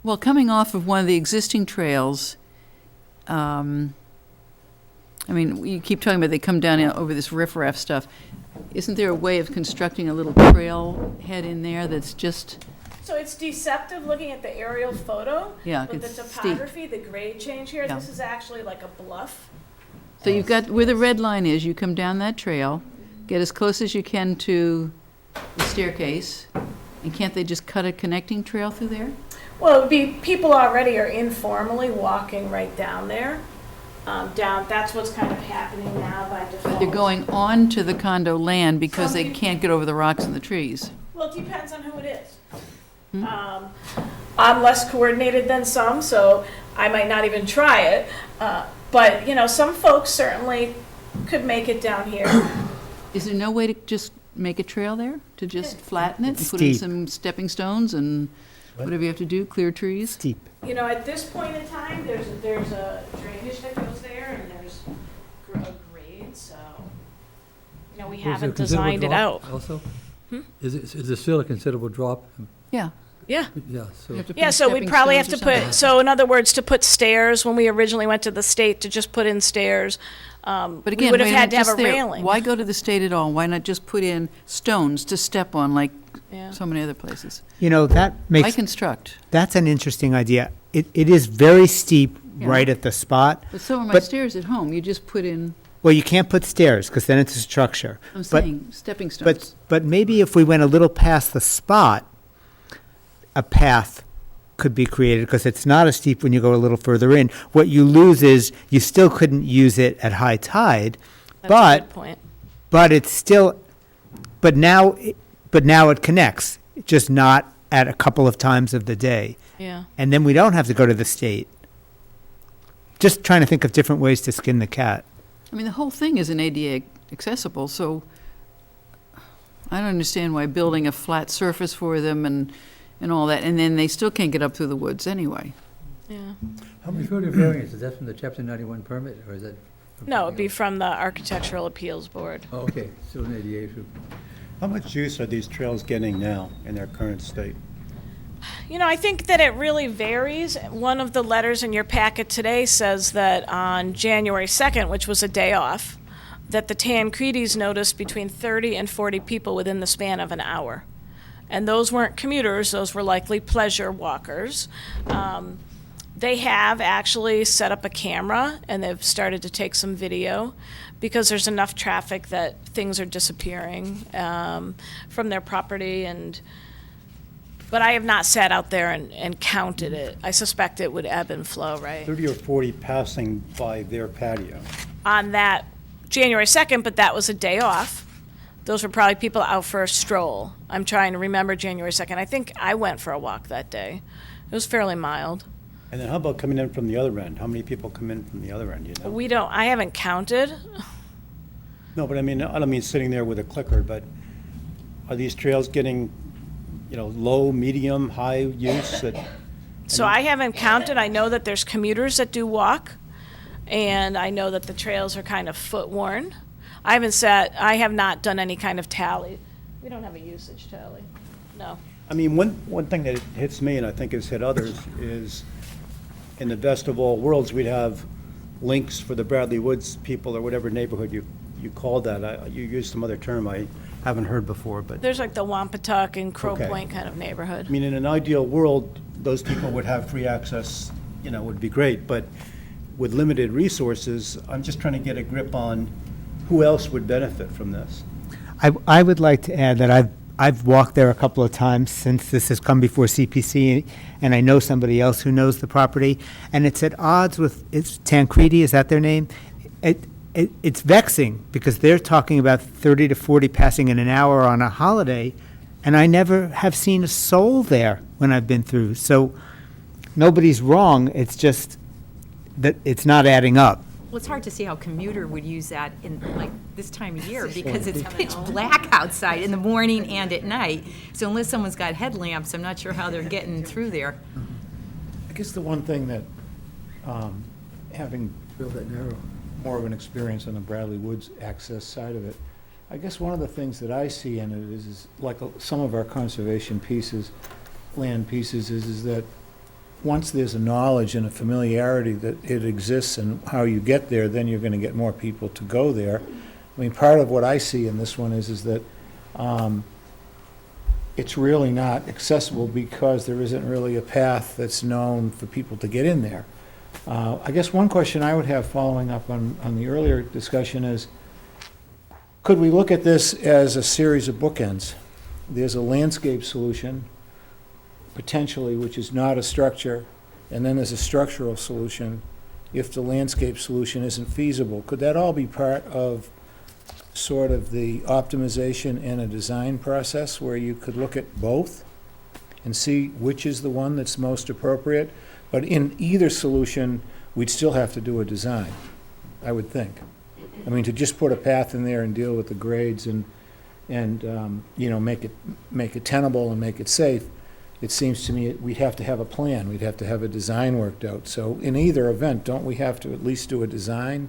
Speaker 2: well, coming off of one of the existing trails, I mean, you keep talking about they come down over this riffraff stuff. Isn't there a way of constructing a little trail head in there that's just,
Speaker 6: So it's deceptive looking at the aerial photo.
Speaker 2: Yeah,
Speaker 6: But the
Speaker 2: it's steep.
Speaker 6: topography, the grade change here,
Speaker 2: Yeah.
Speaker 6: this is actually like a bluff.
Speaker 2: so you've got, where the red line is, you come down that trail, get as close as you can to the staircase, and can't they just cut a connecting trail through there?
Speaker 6: Well, it would be, people already are informally walking right down there. That's what's kind of happening now by default.
Speaker 2: They're going on to the condo land because
Speaker 6: Some
Speaker 2: they
Speaker 6: people-
Speaker 2: can't get over the rocks and the trees.
Speaker 6: Well, it depends on who it is. I'm less coordinated than some, so I might not even try it. But, some folks certainly could make it down here.
Speaker 2: Is there no way to just make a trail there, to just flatten it and put in
Speaker 9: Steep.
Speaker 2: some stepping stones and whatever you have to do, clear trees?
Speaker 9: Steep.
Speaker 6: At this point in time, there's a drainage that goes there and there's a grade, so, we
Speaker 4: Is there a
Speaker 6: haven't
Speaker 4: considerable
Speaker 6: designed it
Speaker 4: drop
Speaker 6: out.
Speaker 4: Also? Is there still a considerable drop?
Speaker 2: Yeah.
Speaker 6: Yeah.
Speaker 4: Yeah, so.
Speaker 2: You have to put
Speaker 6: Yeah, so we'd
Speaker 2: stepping
Speaker 6: probably have
Speaker 2: stones
Speaker 6: to
Speaker 2: or something.
Speaker 6: put, so in other words, to put stairs, when we originally went to the state to just put in stairs,
Speaker 2: But
Speaker 6: we
Speaker 2: again,
Speaker 6: would have
Speaker 2: why
Speaker 6: had
Speaker 2: not
Speaker 6: to have
Speaker 2: just
Speaker 6: a
Speaker 2: there?
Speaker 6: railing.
Speaker 2: Why go to the state at all? Why not just put in stones to step on like
Speaker 6: Yeah.
Speaker 2: so many other places?
Speaker 9: That
Speaker 2: Why
Speaker 9: makes,
Speaker 2: construct?
Speaker 9: that's an interesting idea. It is very steep right at the spot.
Speaker 2: But so are my
Speaker 9: But-
Speaker 2: stairs at home. You just put in,
Speaker 9: Well, you can't put stairs, because then it's a structure.
Speaker 2: I'm
Speaker 9: But-
Speaker 2: saying, stepping stones.
Speaker 9: But maybe if we went a little past the spot, a path could be created, because it's not as steep when you go a little further in. What you lose is, you still couldn't use it at high tide,
Speaker 6: That's a
Speaker 9: but,
Speaker 6: good point.
Speaker 9: but it's still, but now it connects, just not at a couple of times of the day.
Speaker 6: Yeah.
Speaker 9: And then we don't have to go to the state. Just trying to think of different ways to skin the cat.
Speaker 2: I mean, the whole thing isn't ADA accessible, so I don't understand why building a flat surface for them and all that, and then they still can't get up through the woods anyway.
Speaker 6: Yeah.
Speaker 4: How many further variance, is that from the Chapter 91 permit, or is that? from
Speaker 6: No, it'd be
Speaker 4: something
Speaker 6: from the Architectural Appeals Board.
Speaker 4: else? Oh, okay, still an ADA issue.
Speaker 10: How much use are these trails getting now in their current state?
Speaker 6: You know, I think that it really varies. One of the letters in your packet today says that on January 2nd, which was a day off, that the Tancredis noticed between 30 and 40 people within the span of an hour. And those weren't commuters, those were likely pleasure walkers. They have actually set up a camera and they've started to take some video because there's enough traffic that things are disappearing from their property. But I have not sat out there and counted it. I suspect it would ebb and flow, right?
Speaker 10: 30 or 40 passing by their patio.
Speaker 6: On that January 2nd, but that was a day off. Those were probably people out for a stroll. I'm trying to remember January 2nd. I think I went for a walk that day. It was fairly mild.
Speaker 10: And then how about coming in from the other end? How many people come in from the other end, you know?
Speaker 6: I haven't counted.
Speaker 10: No, but I mean, I don't mean sitting there with a clicker, but are these trails getting, you know, low, medium, high use that?
Speaker 6: So I haven't counted. I know that there's commuters that do walk, and I know that the trails are kind of foot-worn. I have not done any kind of tally. We don't have a usage tally, no.
Speaker 10: I mean, one thing that hits me, and I think has hit others, is in the best of all worlds, we'd have links for the Bradley Woods people or whatever neighborhood you called that. You used some other term I haven't heard before, but.
Speaker 6: There's like the Wampatuck and Crow
Speaker 10: Okay.
Speaker 6: Point kind of neighborhood.
Speaker 10: I mean, in an ideal world, those people would have free access, you know, would be great, but with limited resources, I'm just trying to get a grip on who else would benefit from this.
Speaker 9: I would like to add that I've walked there a couple of times since this has come before CPC, and I know somebody else who knows the property, and it's at odds with, it's Tancredi, is that their name? It's vexing, because they're talking about 30 to 40 passing in an hour on a holiday, and I never have seen a soul there when I've been through. So nobody's wrong, it's just that it's not adding up.
Speaker 8: Well, it's hard to see how a commuter would use that in, like, this time of year, because it's pitch black outside in the morning and at night. So unless someone's got headlamps, I'm not sure how they're getting through there.
Speaker 5: I guess the one thing that, having
Speaker 4: Build that narrow.
Speaker 5: more of an experience on the Bradley Woods access side of it, I guess one of the things that I see in it is like some of our conservation pieces, land pieces, is that once there's a knowledge and a familiarity that it exists and how you get there, then you're going to get more people to go there. I mean, part of what I see in this one is that it's really not accessible because there isn't really a path that's known for people to get in there. I guess one question I would have following up on the earlier discussion is, could we look at this as a series of bookends? There's a landscape solution, potentially, which is not a structure, and then there's a structural solution if the landscape solution isn't feasible. Could that all be part of sort of the optimization and a design process where you could look at both and see which is the one that's most appropriate? But in either solution, we'd still have to do a design, I would think. I mean, to just put a path in there and deal with the grades and you know, make it tenable and make it safe, it seems to me we'd have to have a plan. We'd have to have a design worked out. So in either event, don't we have to at least do a design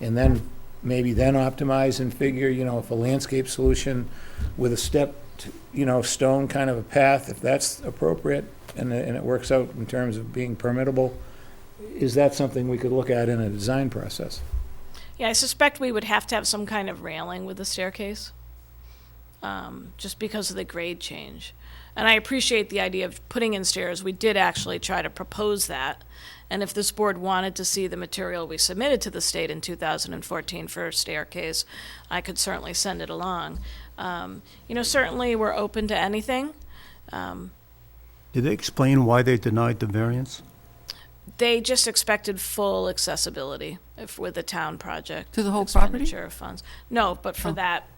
Speaker 5: and then maybe then optimize and figure, you know, if a landscape solution with a stepped, you know, stone kind of a path, if that's appropriate and it works out in terms of being permittable, is that something we could look at in a design process?
Speaker 6: Yeah, I suspect we would have to have some kind of railing with the staircase, just because of the grade change. And I appreciate the idea of putting in stairs. We did actually try to propose that. And if this board wanted to see the material we submitted to the state in 2014 for a staircase, I could certainly send it along. Certainly we're open to anything.
Speaker 10: Did they explain why they denied the variance?
Speaker 6: They just expected full accessibility with the town project.
Speaker 2: To the whole property?
Speaker 6: Expenditure of funds. No, but for that.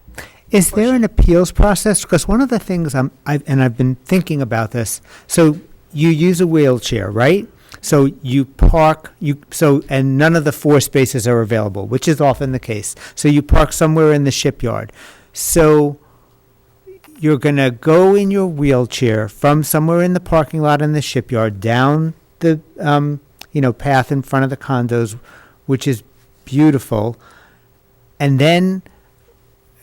Speaker 9: Is there an appeals process? Because one of the things I've been thinking about this, so you use a wheelchair, right? So you park, and none of the 4 spaces are available, which is often the case. So you park somewhere in the shipyard. So you're going to go in your wheelchair from somewhere in the parking lot in the shipyard down the, path in front of the condos, which is beautiful. And then,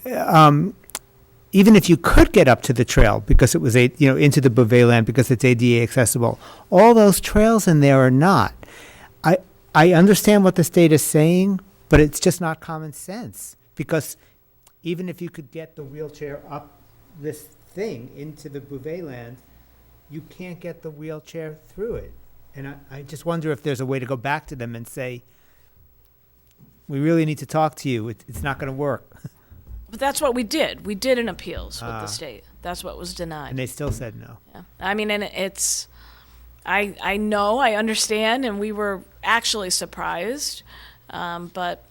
Speaker 9: even if you could get up to the trail because it was into the Bouve land because it's ADA accessible, all those trails in there are not. I understand what the state is saying, but it's just not common sense, because even if you could get the wheelchair up this thing into the Bouve land, you can't get the wheelchair through it. And I just wonder if there's a way to go back to them and say, we really need to talk to you. It's not going to work.
Speaker 6: But that's what we did. We did an appeals with the state. That's what was denied.
Speaker 9: And they still said no.
Speaker 6: Yeah. I mean, and I know, I understand, and we were actually surprised, but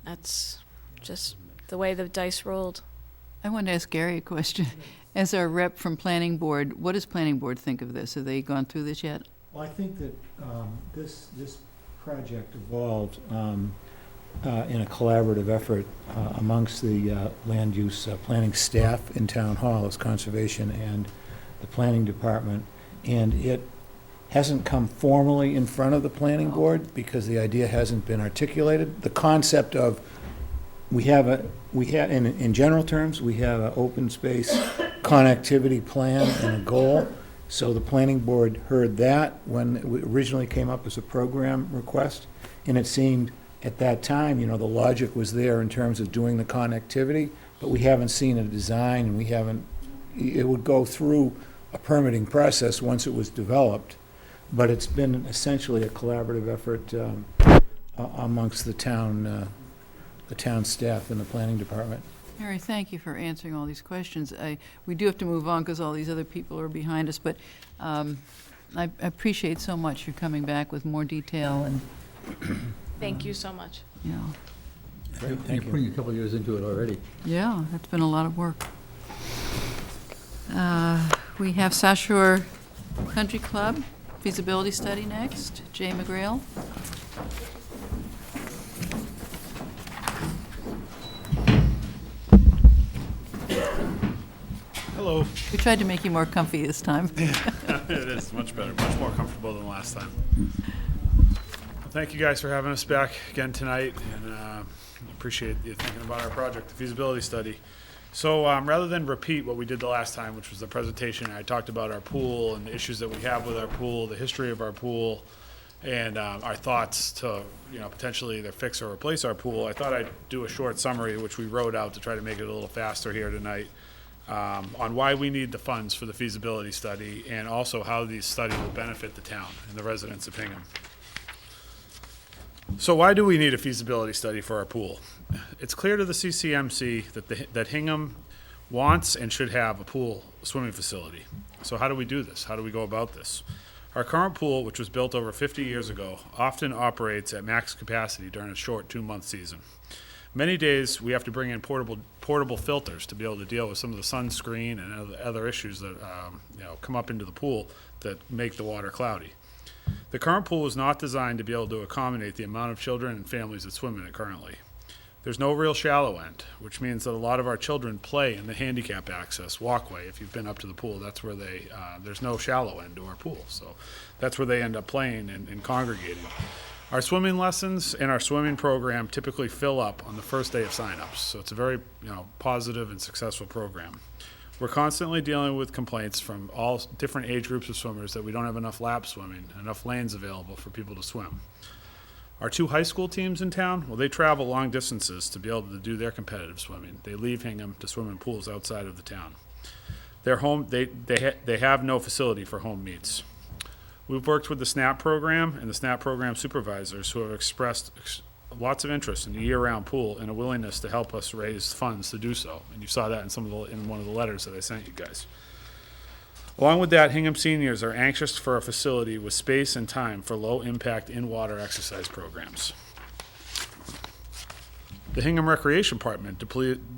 Speaker 6: that's just the way the dice rolled.
Speaker 2: I want to ask Gary a question. As our rep from Planning Board, what does Planning Board think of this? Have they gone through this yet?
Speaker 5: Well, I think that this project evolved in a collaborative effort amongst the land use planning staff in Town Hall as conservation and the planning department, and it hasn't come formally in front of the planning board because the idea hasn't been articulated. The concept of in general terms, we have an open space connectivity plan and a goal. So the planning board heard that when it originally came up as a program request, and it seemed at that time, the logic was there in terms of doing the connectivity, but we haven't seen a design, and it would go through a permitting process once it was developed, but it's been essentially a collaborative effort amongst the town staff and the planning department.
Speaker 2: Harry, thank you for answering all these questions. We do have to move on because all these other people are behind us, but I appreciate so much you coming back with more detail and,
Speaker 6: Thank you so much.
Speaker 4: You're putting a couple years into it already.
Speaker 2: Yeah, that's been a lot of work. We have South Shore Country Club feasibility study next. Jay McGrail.
Speaker 11: Hello.
Speaker 2: We tried to make you more comfy this time.
Speaker 11: It is much better, much more comfortable than last time. Well, thank you guys for having us back again tonight, and appreciate you thinking about our project, the feasibility study. So rather than repeat what we did the last time, which was the presentation, I talked about our pool and the issues that we have with our pool, the history of our pool, and our thoughts to potentially either fix or replace our pool. I thought I'd do a short summary, which we wrote out to try to make it a little faster here tonight, on why we need the funds for the feasibility study, and also how these studies will benefit the town and the residents of Hingham. So why do we need a feasibility study for our pool? It's clear to the CCMC that Hingham wants and should have a swimming facility. So how do we do this? How do we go about this? Our current pool, which was built over 50 years ago, often operates at max capacity during a short 2-month season. Many days we have to bring in portable filters to be able to deal with some of the sunscreen and other issues that come up into the pool that make the water cloudy. The current pool is not designed to be able to accommodate the amount of children and families that swim in it currently. There's no real shallow end, which means that a lot of our children play in the handicap access walkway. If you've been up to the pool, that's where there's no shallow end to our pool. So that's where they end up playing and congregating. Our swimming lessons and our swimming program typically fill up on the first day of signups. So it's a very positive and successful program. We're constantly dealing with complaints from all different age groups of swimmers that we don't have enough lap swimming, enough lanes available for people to swim. Our 2 high school teams in town, well, they travel long distances to be able to do their competitive swimming. They leave Hingham to swim in pools outside of the town. they have no facility for home meets. We've worked with the SNAP program and the SNAP program supervisors who have expressed lots of interest in a year-round pool and a willingness to help us raise funds to do so. And you saw that in one of the letters that I sent you guys. Along with that, Hingham seniors are anxious for a facility with space and time for low-impact in-water exercise programs. The Hingham Recreation Department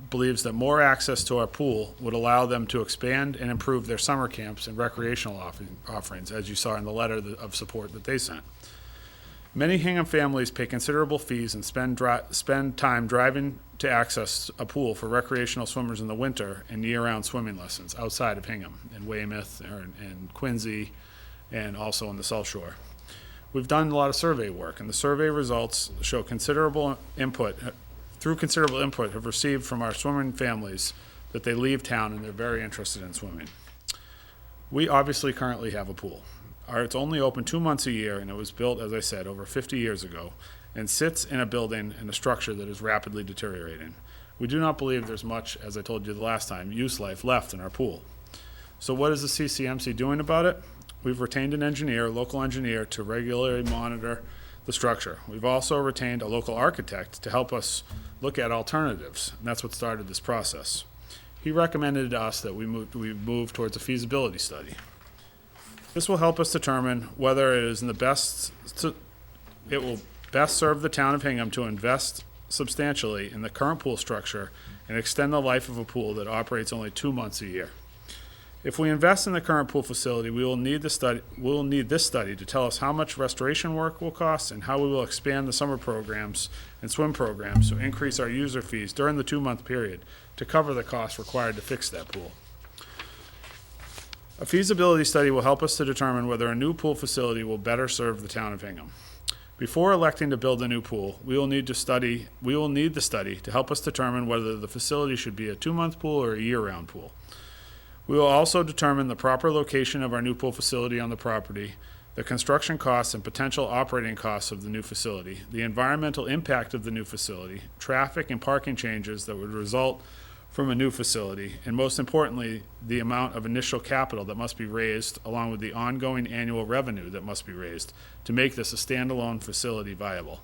Speaker 11: believes that more access to our pool would allow them to expand and improve their summer camps and recreational offerings, as you saw in the letter of support that they sent. Many Hingham families pay considerable fees and spend time driving to access a pool for recreational swimmers in the winter and year-round swimming lessons outside of Hingham, in Weymouth, and Quincy, and also on the South Shore. We've done a lot of survey work, and the survey results show considerable input have received from our swimming families that they leave town and they're very interested in swimming. We obviously currently have a pool. It's only open 2 months a year, and it was built, as I said, over 50 years ago, and sits in a building and a structure that is rapidly deteriorating. We do not believe there's much, as I told you the last time, use life left in our pool. So what is the CCMC doing about it? We've retained an engineer, a local engineer, to regularly monitor the structure. We've also retained a local architect to help us look at alternatives, and that's what started this process. He recommended to us that we move towards a feasibility study. This will help us determine whether it will best serve the town of Hingham to invest substantially in the current pool structure and extend the life of a pool that operates only 2 months a year. If we invest in the current pool facility, we will need this study to tell us how much restoration work will cost and how we will expand the summer programs and swim programs to increase our user fees during the 2-month period to cover the costs required to fix that pool. A feasibility study will help us to determine whether a new pool facility will better serve the town of Hingham. Before electing to build a new pool, we will need the study to help us determine whether the facility should be a 2-month pool or a year-round pool. We will also determine the proper location of our new pool facility on the property, the construction costs and potential operating costs of the new facility, the environmental impact of the new facility, traffic and parking changes that would result from a new facility, and most importantly, the amount of initial capital that must be raised along with the ongoing annual revenue that must be raised to make this a standalone facility viable.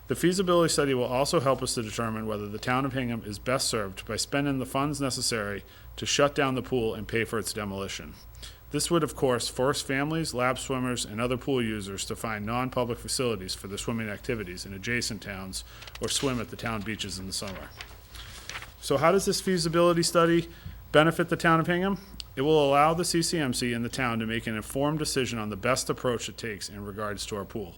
Speaker 11: The feasibility study will also help us to determine whether the town of Hingham is best served by spending the funds necessary to shut down the pool and pay for its demolition. This would, of course, force families, lab swimmers, and other pool users to find non-public facilities for their swimming activities in adjacent towns or swim at the town beaches in the summer. So how does this feasibility study benefit the town of Hingham? It will allow the CCMC and the town to make an informed decision on the best approach it takes in regards to our pool.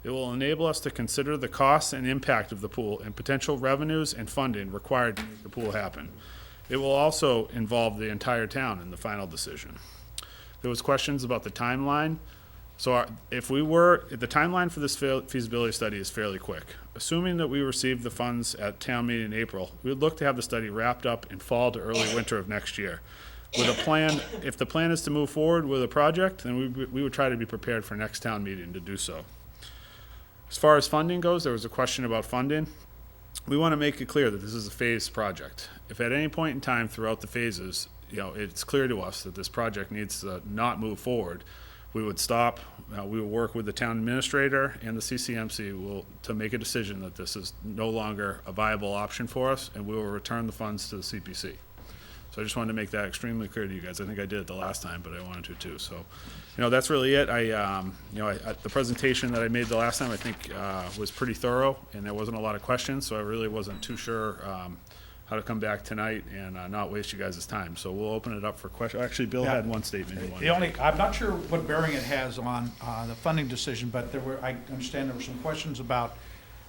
Speaker 11: It will enable us to consider the costs and impact of the pool and potential revenues and funding required to make the pool happen. It will also involve the entire town in the final decision. There was questions about the timeline. So the timeline for this feasibility study is fairly quick. Assuming that we receive the funds at town meeting in April, we would look to have the study wrapped up in fall to early winter of next year. With a plan, if the plan is to move forward with a project, then we would try to be prepared for next town meeting to do so. As far as funding goes, there was a question about funding. We want to make it clear that this is a phased project. If at any point in time throughout the phases, it's clear to us that this project needs to not move forward, we would stop. We will work with the town administrator and the CCMC to make a decision that this is no longer a viable option for us, and we will return the funds to the CPC. So I just wanted to make that extremely clear to you guys. I think I did it the last time, but I wanted to too. So, that's really it. The presentation that I made the last time, I think, was pretty thorough, and there wasn't a lot of questions, so I really wasn't too sure how to come back tonight and not waste you guys' time. So we'll open it up for questions. Actually, Bill had one statement he wanted to make.
Speaker 7: I'm not sure what bearing it has on the funding decision, but I understand there were some questions about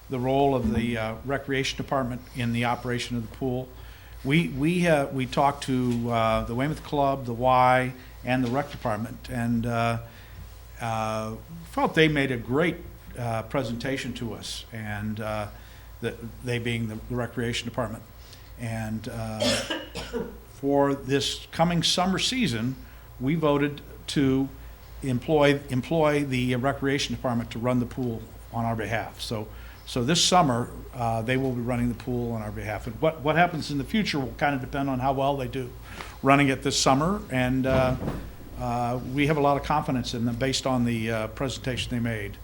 Speaker 7: the role of the Recreation Department in the operation of the pool. We talked to the Weymouth Club, the Y, and the Rec Department, and felt they made a great presentation to us, and they being the Recreation Department. And for this coming summer season, we voted to employ the Recreation Department to run the pool on our behalf. So So this summer, they will be running the pool on our behalf. And what happens in the future will kind of depend on how well they do running it this summer. And we have a lot of confidence in them based on the presentation they made.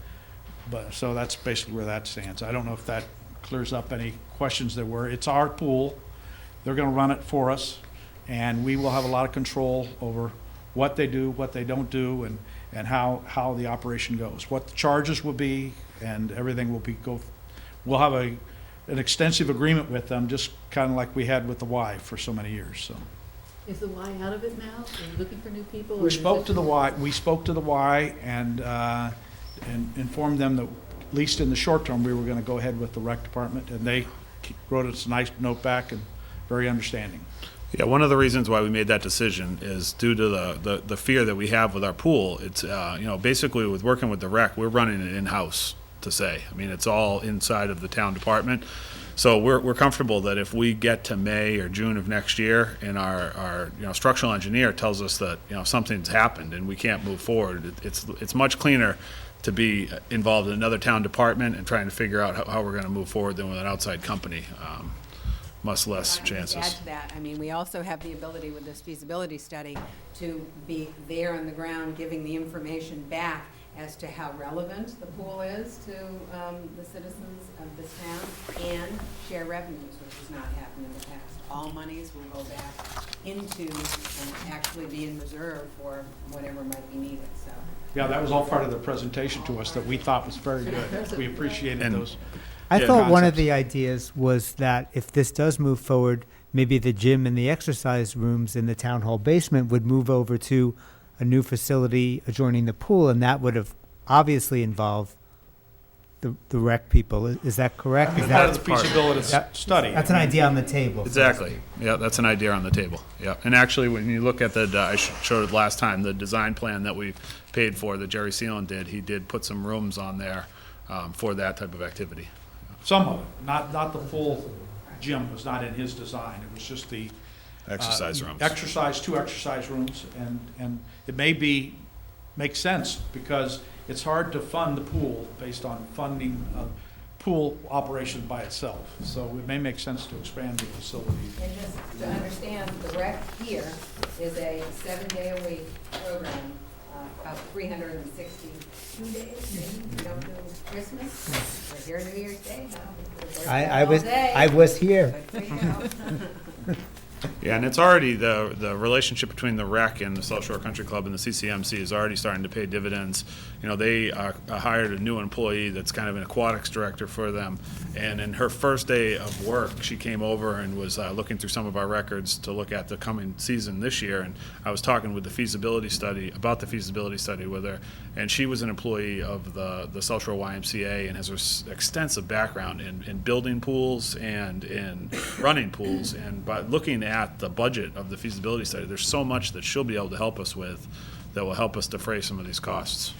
Speaker 7: So that's basically where that stands. I don't know if that clears up any questions there were. It's our pool. They're going to run it for us, and we will have a lot of control over what they do, what they don't do, and how the operation goes, what the charges will be, and everything will be we'll have an extensive agreement with them, just kind of like we had with the Y for so many years. So
Speaker 2: Is the Y out of it now? Are you looking for new people?
Speaker 7: we spoke to the Y and informed them that, at least in the short term, we were going to go ahead with the rec department, and they wrote us a nice note back and very understanding.
Speaker 11: Yeah, one of the reasons why we made that decision is due to the fear that we have with our pool. It's, basically with working with the rec, we're running it in-house, to say. I mean, it's all inside of the town department. So we're comfortable that if we get to May or June of next year and our structural engineer tells us that, something's happened and we can't move forward, it's much cleaner to be involved in another town department and trying to figure out how we're going to move forward than with an outside company. Much less
Speaker 12: Add
Speaker 11: chances.
Speaker 12: to that, I mean, we also have the ability with this feasibility study to be there on the ground, giving the information back as to how relevant the pool is to the citizens of this town, and share revenues, which has not happened in the past. All monies will go back into and actually be in reserve for whatever might be needed, so.
Speaker 7: Yeah, that was all part of the presentation to us that we thought was very good. We appreciated those.
Speaker 9: I
Speaker 11: Yeah,
Speaker 9: thought one of
Speaker 7: concepts.
Speaker 9: the ideas was that if this does move forward, maybe the gym and the exercise rooms in the town hall basement would move over to a new facility adjoining the pool, and that would have obviously involved the rec people. Is that correct? Is
Speaker 7: Part of
Speaker 9: that,
Speaker 7: the feasibility study.
Speaker 9: that's an idea on the table.
Speaker 11: Exactly. Yeah, that's an idea on the table. Yeah, and actually, when you look at I showed it last time, the design plan that we paid for, that Jerry Seelan did, he did put some rooms on there for that type of activity.
Speaker 7: Some of it, not the full gym was not in his design. It was just the
Speaker 11: Exercise rooms.
Speaker 7: two exercise rooms, and it makes sense because it's hard to fund the pool based on funding a pool operation by itself. So it may make sense to expand the facility.
Speaker 12: And just to understand, the rec here is a 7-day-a-week program, about 362 days. We don't do Christmas, we're here New Year's Day, no, we're
Speaker 9: I
Speaker 12: working all day.
Speaker 9: I was here.
Speaker 12: But there you go.
Speaker 11: Yeah, and it's already, the relationship between the rec and the South Shore Country Club and the CCMC is already starting to pay dividends. They hired a new employee that's kind of an aquatics director for them, and in her first day of work, she came over and was looking through some of our records to look at the coming season this year, and I was talking with the feasibility study, about the feasibility study with her, and she was an employee of the South Shore YMCA and has an extensive background in building pools and in running pools, and by looking at the budget of the feasibility study, there's so much that she'll be able to help us with that will help us defray some of these costs.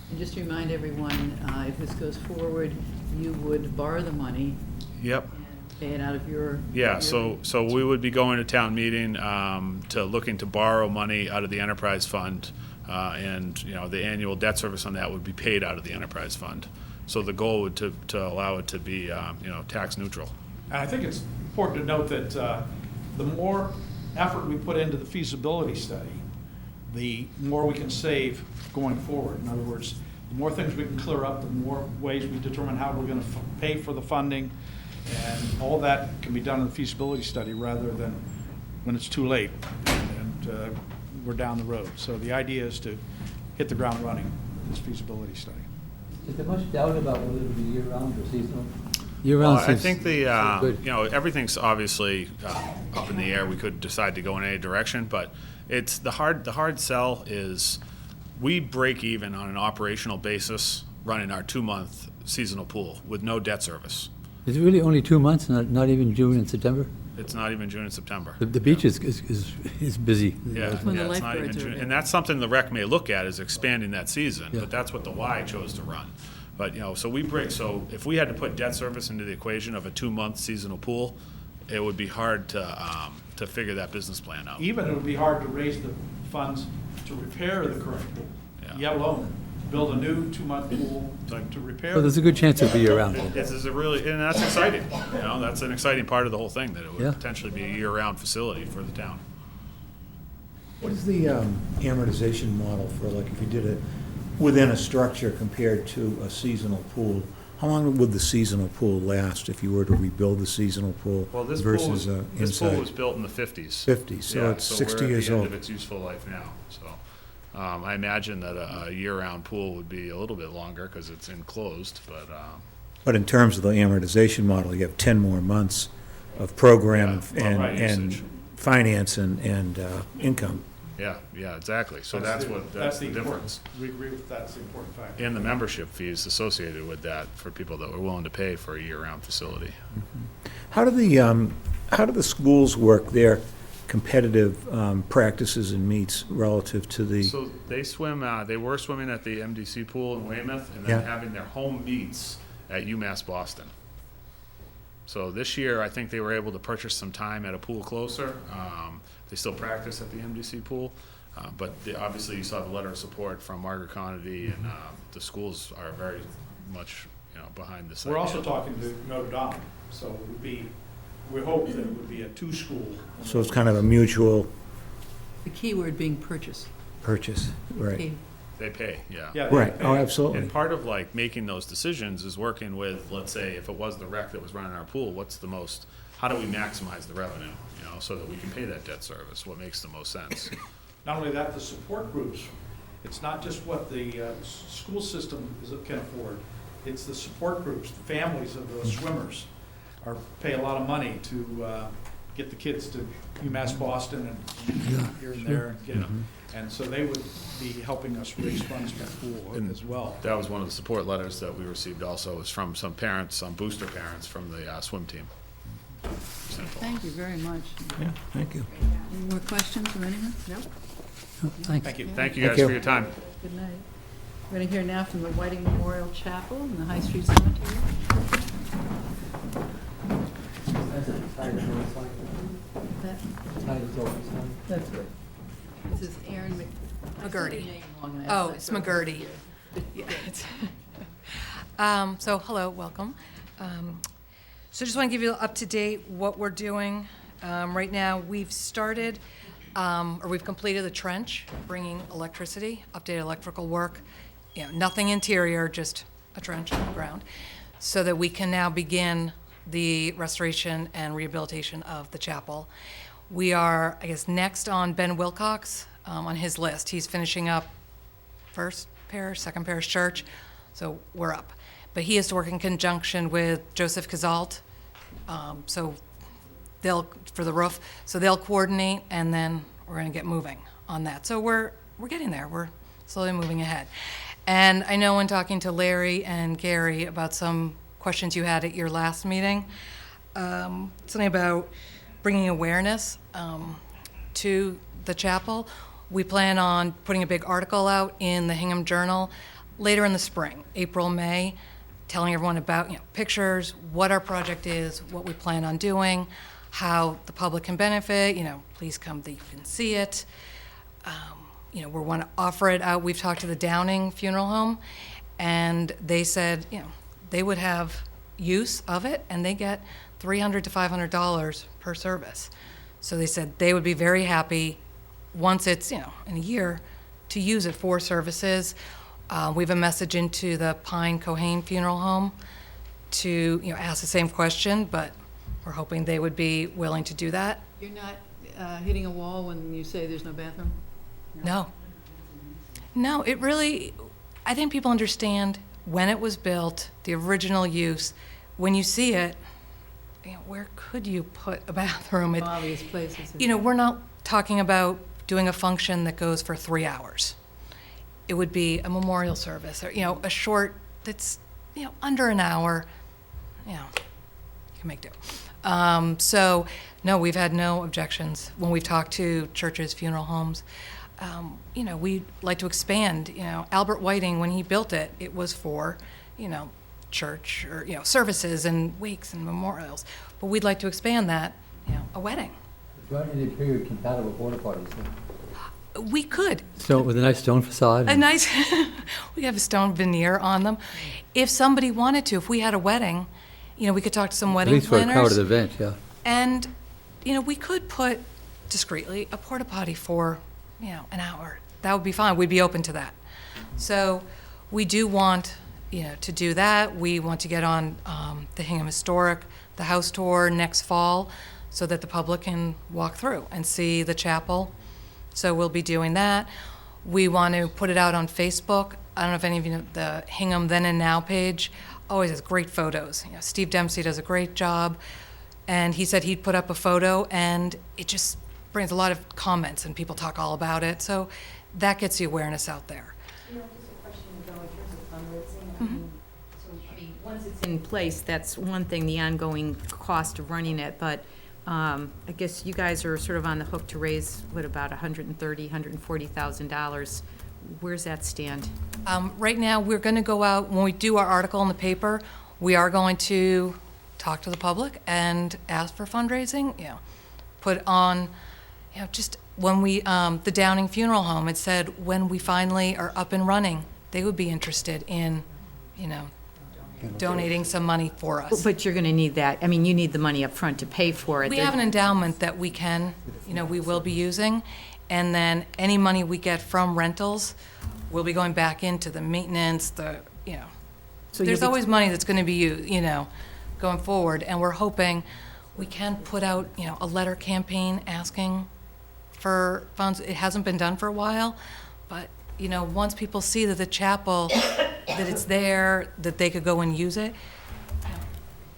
Speaker 2: And just to remind everyone, if this goes forward, you would borrow the money
Speaker 11: Yep.
Speaker 2: and pay it out of your.
Speaker 11: Yeah, so we would be going to town meeting looking to borrow money out of the enterprise fund, and the annual debt service on that would be paid out of the enterprise fund. So the goal would to allow it to be tax neutral.
Speaker 7: And I think it's important to note that the more effort we put into the feasibility study, the more we can save going forward. In other words, the more things we can clear up, the more ways we determine how we're going to pay for the funding, and all that can be done in the feasibility study rather than when it's too late and we're down the road. So the idea is to hit the ground running in this feasibility study.
Speaker 4: Is there much doubt about whether it'll be year-round or seasonal?
Speaker 11: Well, I think everything's obviously up in the air. We could decide to go in any direction, but it's the hard sell is we break even on an operational basis running our 2-month seasonal pool with no debt service.
Speaker 10: Is it really only 2 months, not even June and September?
Speaker 11: It's not even June and September.
Speaker 10: The beach is busy.
Speaker 11: Yeah,
Speaker 2: when the
Speaker 11: it's not even
Speaker 2: lifeguards are
Speaker 11: June.
Speaker 2: there.
Speaker 11: And that's something the rec may look at, is expanding that season,
Speaker 10: Yeah.
Speaker 11: but that's what the Y chose to run. But, so if we had to put debt service into the equation of a 2-month seasonal pool, it would be hard to figure that business plan out.
Speaker 7: Even it would be hard to raise the funds to repair the current pool,
Speaker 11: Yeah.
Speaker 7: let alone build a new 2-month pool to repair.
Speaker 10: So there's a good chance it'll be year-round.
Speaker 11: This is a really, and that's exciting, you know, that's an exciting part of the whole thing, that it
Speaker 10: Yeah.
Speaker 11: would potentially be a year-round facility for the town.
Speaker 5: What is the amortization model for, like, if you did it within a structure compared to a seasonal pool? How long would the seasonal pool last if you were to rebuild the seasonal pool
Speaker 11: Well, this
Speaker 5: versus
Speaker 11: pool was
Speaker 5: inside?
Speaker 11: built in the 50s.
Speaker 5: 50, so
Speaker 11: Yeah,
Speaker 5: it's
Speaker 11: so
Speaker 5: 60
Speaker 11: we're at
Speaker 5: years
Speaker 11: the end
Speaker 5: old.
Speaker 11: of its useful life now, so. I imagine that a year-round pool would be a little bit longer because it's enclosed, but,
Speaker 5: But in terms of the amortization model, you have 10 more months of program
Speaker 11: Yeah, well, right,
Speaker 5: and
Speaker 11: usage.
Speaker 5: finance and income.
Speaker 11: yeah, exactly. So that's the difference.
Speaker 7: We agree with that's the important factor.
Speaker 11: And the membership fees associated with that for people that were willing to pay for a year-round facility.
Speaker 5: How do the schools work their competitive practices and meets relative to the?
Speaker 11: So they they were swimming at the MDC pool in Weymouth and
Speaker 5: Yeah.
Speaker 11: then having their home meets at UMass Boston. So this year, I think they were able to purchase some time at a pool closer. They still practice at the MDC pool, but obviously you saw the letter of support from Margaret Conity, and the schools are very much, you know, behind this.
Speaker 7: We're
Speaker 11: idea.
Speaker 7: also talking to Notre Dame, so it would be, we hope that it would be a 2-school.
Speaker 5: So it's kind of a mutual
Speaker 2: The key word being purchase.
Speaker 5: purchase, right?
Speaker 2: Key.
Speaker 11: They pay, yeah.
Speaker 7: Yeah,
Speaker 5: Right, oh,
Speaker 11: And
Speaker 5: absolutely.
Speaker 11: part of like making those decisions is working with, let's say, if it was the rec that was running our pool, how do we maximize the revenue, you know, so that we can pay that debt service? What makes the most sense?
Speaker 7: Not only that, the support groups, it's not just what the school system can afford, it's the support groups, the families of those swimmers pay a lot of money to get the kids to UMass Boston and here and there, and get them. And so they would be helping us raise funds for the pool
Speaker 11: And
Speaker 7: as well.
Speaker 11: That was one of the support letters that we received also, was from some parents, some booster parents from the swim team. Simple.
Speaker 2: Thank you very much.
Speaker 5: Yeah, thank you.
Speaker 2: Any more questions from anyone? No?
Speaker 7: Thank you.
Speaker 11: Thank you
Speaker 5: Thank
Speaker 11: guys
Speaker 5: you.
Speaker 11: for your time.
Speaker 2: Good night. We're going to hear now from the Whiting Memorial Chapel in the High Street Cemetery. That- That's right. This is Aaron
Speaker 8: McGurty.
Speaker 2: McGurty.
Speaker 8: Oh, it's McGurty. Yeah, it's- So, hello, welcome. So just want to give you up to date what we're doing. Right now, we've started, or we've completed the trench, bringing electricity, updated electrical work. You know, nothing interior, just a trench on the ground, so that we can now begin the restoration and rehabilitation of the chapel. We are, I guess, next on Ben Wilcox, on his list. He's finishing up First Parish, Second Parish Church, so we're up. But he has to work in conjunction with Joseph Cazalt, so for the roof, so they'll coordinate, and then we're gonna get moving on that. So we're getting there, we're slowly moving ahead. And I know when talking to Larry and Gary about some questions you had at your last meeting, something about bringing awareness to the chapel. We plan on putting a big article out in the Hingham Journal later in the spring, April, May, telling everyone about, pictures, what our project is, what we plan on doing, how the public can benefit, please come that you can see it. We want to offer it out. We've talked to the Downing Funeral Home, and they said, they would have use of it, and they get $300 to $500 per service. So they said they would be very happy once it's, in a year, to use it for services. We have a message into the Pine Cohane Funeral Home to, ask the same question, but we're hoping they would be willing to do that.
Speaker 2: You're not hitting a wall when you say there's no bathroom?
Speaker 8: No. No, it really, I think people understand when it was built, the original use. When you see it, where could you put a bathroom?
Speaker 2: Obvious places.
Speaker 8: We're not talking about doing a function that goes for 3 hours. It would be a memorial service, or, a short that's, under an hour, you can make do. So, no, we've had no objections when we've talked to churches, funeral homes. We'd like to expand, Albert Whiting, when he built it, it was for, church or, services and wakes and memorials. But we'd like to expand that, a wedding.
Speaker 10: During the period compatible porta potties,
Speaker 13: We could.
Speaker 10: So with a nice stone facade?
Speaker 13: A nice, we have a stone veneer on them. If somebody wanted to, if we had a wedding, we could talk to some
Speaker 10: At
Speaker 13: wedding
Speaker 10: least for a
Speaker 13: planners.
Speaker 10: crowded event, yeah.
Speaker 13: And, we could put discreetly a porta potty for, an hour. That would be fine. We'd be open to that. So we do want, to do that. We want to get on the Hingham Historic, the house tour next fall, so that the public can walk through and see the chapel. So we'll be doing that. We want to put it out on Facebook. I don't know if any of you know the Hingham Then and Now page. Always has great photos. Steve Dempsey does a great job. And he said he'd put up a photo, and it just brings a lot of comments, and people talk all about it. So that gets the awareness out there.
Speaker 8: Just a question, though, in terms of fundraising. Once it's in place, that's one thing, the ongoing cost of running it, but I guess you guys are sort of on the hook to raise, about $130,000, $140,000. Where's that stand?
Speaker 13: Right now, we're going to go out, when we do our article in the paper, we are going to talk to the public and ask for fundraising, put on, just when we, the Downing Funeral Home, it said when we finally are up and running, they would be interested in, donating some money for us.
Speaker 8: But you're going to need that, you need the money up front to pay for it.
Speaker 13: We have an endowment that we can, we will be using, and then any money we get from rentals will be going back into the maintenance,
Speaker 8: So
Speaker 13: there's
Speaker 8: you'll be-
Speaker 13: always money that's going to be used, going forward, and we're hoping we can put out, a letter campaign asking for funds. It hasn't been done for a while, but, once people see that the chapel, that it's there, that they could go and use it,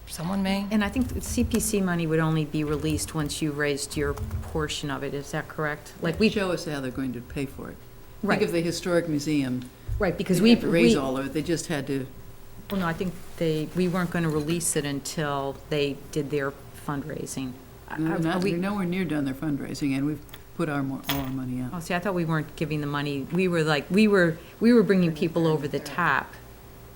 Speaker 13: someone may.
Speaker 8: And I think the CPC money would only be released once you raised your portion of it, is that correct?
Speaker 2: We show us how they're going to pay for it.
Speaker 8: Right.
Speaker 2: Think of the Historic Museum.
Speaker 8: Right, because
Speaker 2: They
Speaker 8: we
Speaker 2: didn't have to raise all of it, they just had to.
Speaker 8: Well, no, I think we weren't going to release it until they did their fundraising.
Speaker 2: They're
Speaker 8: Are we-
Speaker 2: nowhere near done their fundraising, and we've put all our money out.
Speaker 8: Oh, see, I thought we weren't giving the money. We were bringing people over the top.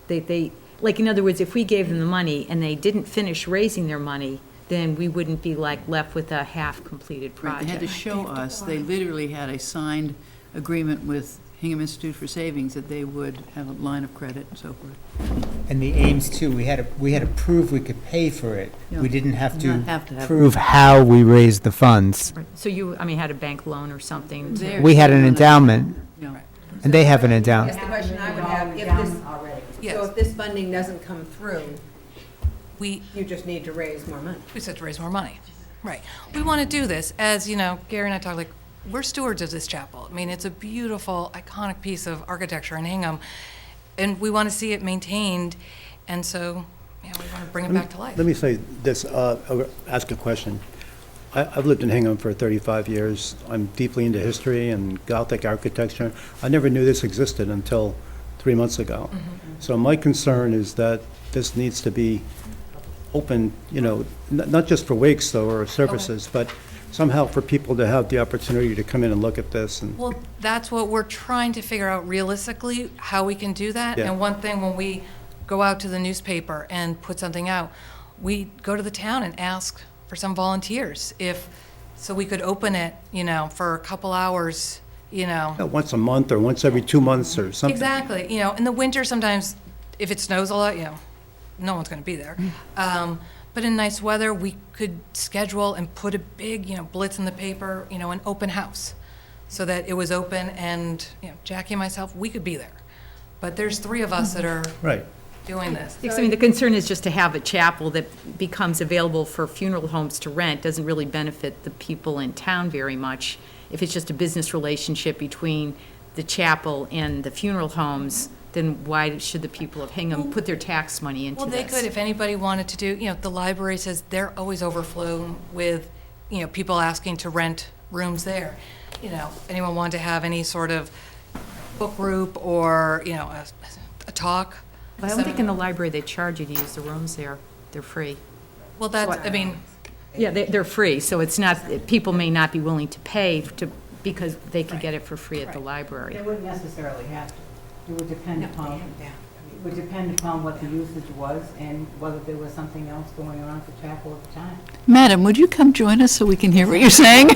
Speaker 8: They, in other words, if we gave them the money and they didn't finish raising their money, then we wouldn't be left with a half-completed
Speaker 2: Right, they had to
Speaker 8: project.
Speaker 2: show us, they literally had a signed agreement with Hingham Institute for Savings that they would have a line of credit and so forth.
Speaker 9: And the aims too, we had to prove we could pay for it.
Speaker 2: Yeah.
Speaker 9: We didn't have
Speaker 2: Not have to have-
Speaker 9: prove how we raised the funds.
Speaker 8: Right. So you, had a bank loan or something? to-
Speaker 2: There.
Speaker 9: We had an endowment,
Speaker 2: Yeah.
Speaker 9: and they have an
Speaker 12: I
Speaker 9: endowment.
Speaker 12: guess the question I would have,
Speaker 13: Yes.
Speaker 12: so if this funding doesn't come through,
Speaker 13: We
Speaker 12: you just need to raise more money.
Speaker 13: said to raise more money. Right. We want to do this, as, Gary and I talked, we're stewards of this chapel. It's a beautiful, iconic piece of architecture in Hingham, and we want to see it maintained, and so, we want to bring it back to life.
Speaker 10: Let me say this, ask a question. I've lived in Hingham for 35 years. I'm deeply into history and Gothic architecture. I never knew this existed until 3 months ago. So my concern is that this needs to be open, not just for wakes though, or services, but somehow for people to have the opportunity to come in and look at this. And
Speaker 13: Well, that's what we're trying to figure out realistically, how we can do that.
Speaker 10: Yeah.
Speaker 13: And one thing, when we go out to the newspaper and put something out, we go to the town and ask for some volunteers, so we could open it, for a couple hours,
Speaker 10: once a month or once every 2 months or something.
Speaker 13: Exactly, in the winter, sometimes, if it snows a lot, no one's gonna be there. But in nice weather, we could schedule and put a big, blitz in the paper, an open house, so that it was open, and, Jackie and myself, we could be there. But there's 3 of us that are
Speaker 10: Right.
Speaker 13: doing this.
Speaker 8: Because, the concern is just to have a chapel that becomes available for funeral homes to rent doesn't really benefit the people in town very much. If it's just a business relationship between the chapel and the funeral homes, then why should the people of Hingham put their tax money into
Speaker 13: Well,
Speaker 8: this?
Speaker 13: they could, if anybody wanted to do, the library says they're always overflowing with, people asking to rent rooms there. Anyone want to have any sort of book group or, a talk?
Speaker 8: I don't think in the library they charge you to use the rooms there. They're free.
Speaker 13: Well, that's,
Speaker 8: Yeah, they're free, so it's not, people may not be willing to pay because they could get it for free at the library.
Speaker 14: They wouldn't necessarily have to. It would depend upon, what the usage was and whether there was something else going on at the chapel at the time.
Speaker 2: Madam, would you come join us so we can hear what you're saying?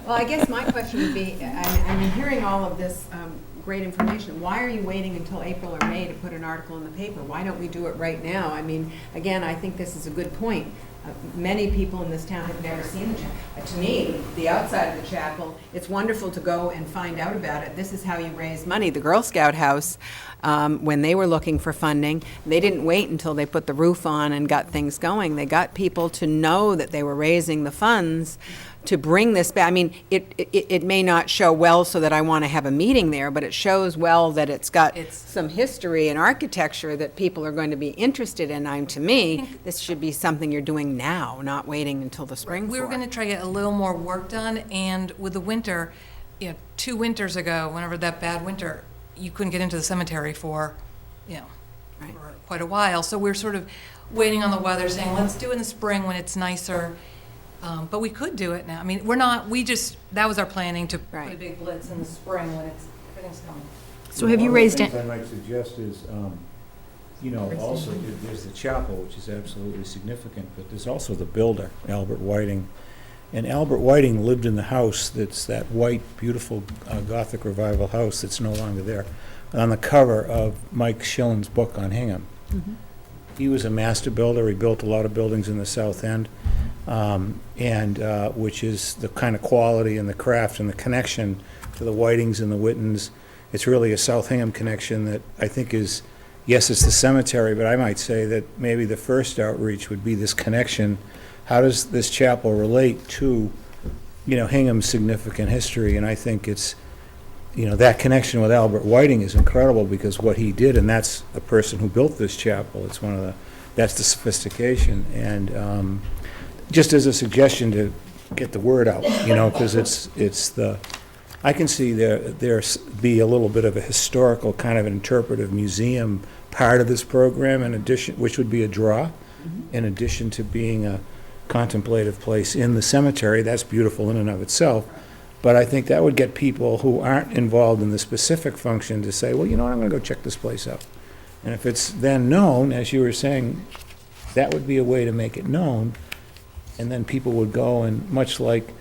Speaker 12: Well, I guess my question would be, I mean, hearing all of this great information, why are you waiting until April or May to put an article in the paper? Why don't we do it right now? I mean, again, I think this is a good point. Many people in this town have never seen the chapel. To me, the outside of the chapel, it's wonderful to go and find out about it. This is how you raise money. The Girl Scout house, when they were looking for funding, they didn't wait until they put the roof on and got things going. They got people to know that they were raising the funds to bring this back. I mean, it may not show well so that I want to have a meeting there, but it shows well that it's got some history and architecture that people are going to be interested in. To me, this should be something you're doing now, not waiting until the spring.
Speaker 13: We were going to try to get a little more work done, and with the winter, 2 winters ago, whenever that bad winter, you couldn't get into the cemetery for for quite a while. So we're sort of waiting on the weather, saying, let's do it in the spring when it's nicer. But we could do it now. I mean, that was our planning, to put a big blitz in the spring when everything's going.
Speaker 8: So have you raised it?
Speaker 5: One of the things I might suggest is, also there's the chapel, which is absolutely significant, but there's also the builder, Albert Whiting. And Albert Whiting lived in the house that's that white, beautiful Gothic Revival house that's no longer there, on the cover of Mike Schillen's book on Hingham.
Speaker 8: Mm-hmm.
Speaker 5: He was a master builder. He built a lot of buildings in the South End, which is the kind of quality and the craft and the connection to the Whitings and the Whittons. It's really a South Hingham connection that I think is, yes, it's the cemetery, but I might say that maybe the first outreach would be this connection. How does this chapel relate to, Hingham's significant history? And I think it's, that connection with Albert Whiting is incredible, because what he did, and that's the person who built this chapel, that's the sophistication. And just as a suggestion to get the word out, because I can see there be a little bit of a historical kind of interpretive museum part of this program, in addition, which would be a draw, in addition to being a contemplative place in the cemetery. That's beautiful in and of itself. But I think that would get people who aren't involved in the specific function to say, well, I'm going to go check this place out. And if it's then known, as you were saying, that would be a way to make it known. And then people would go, and much like,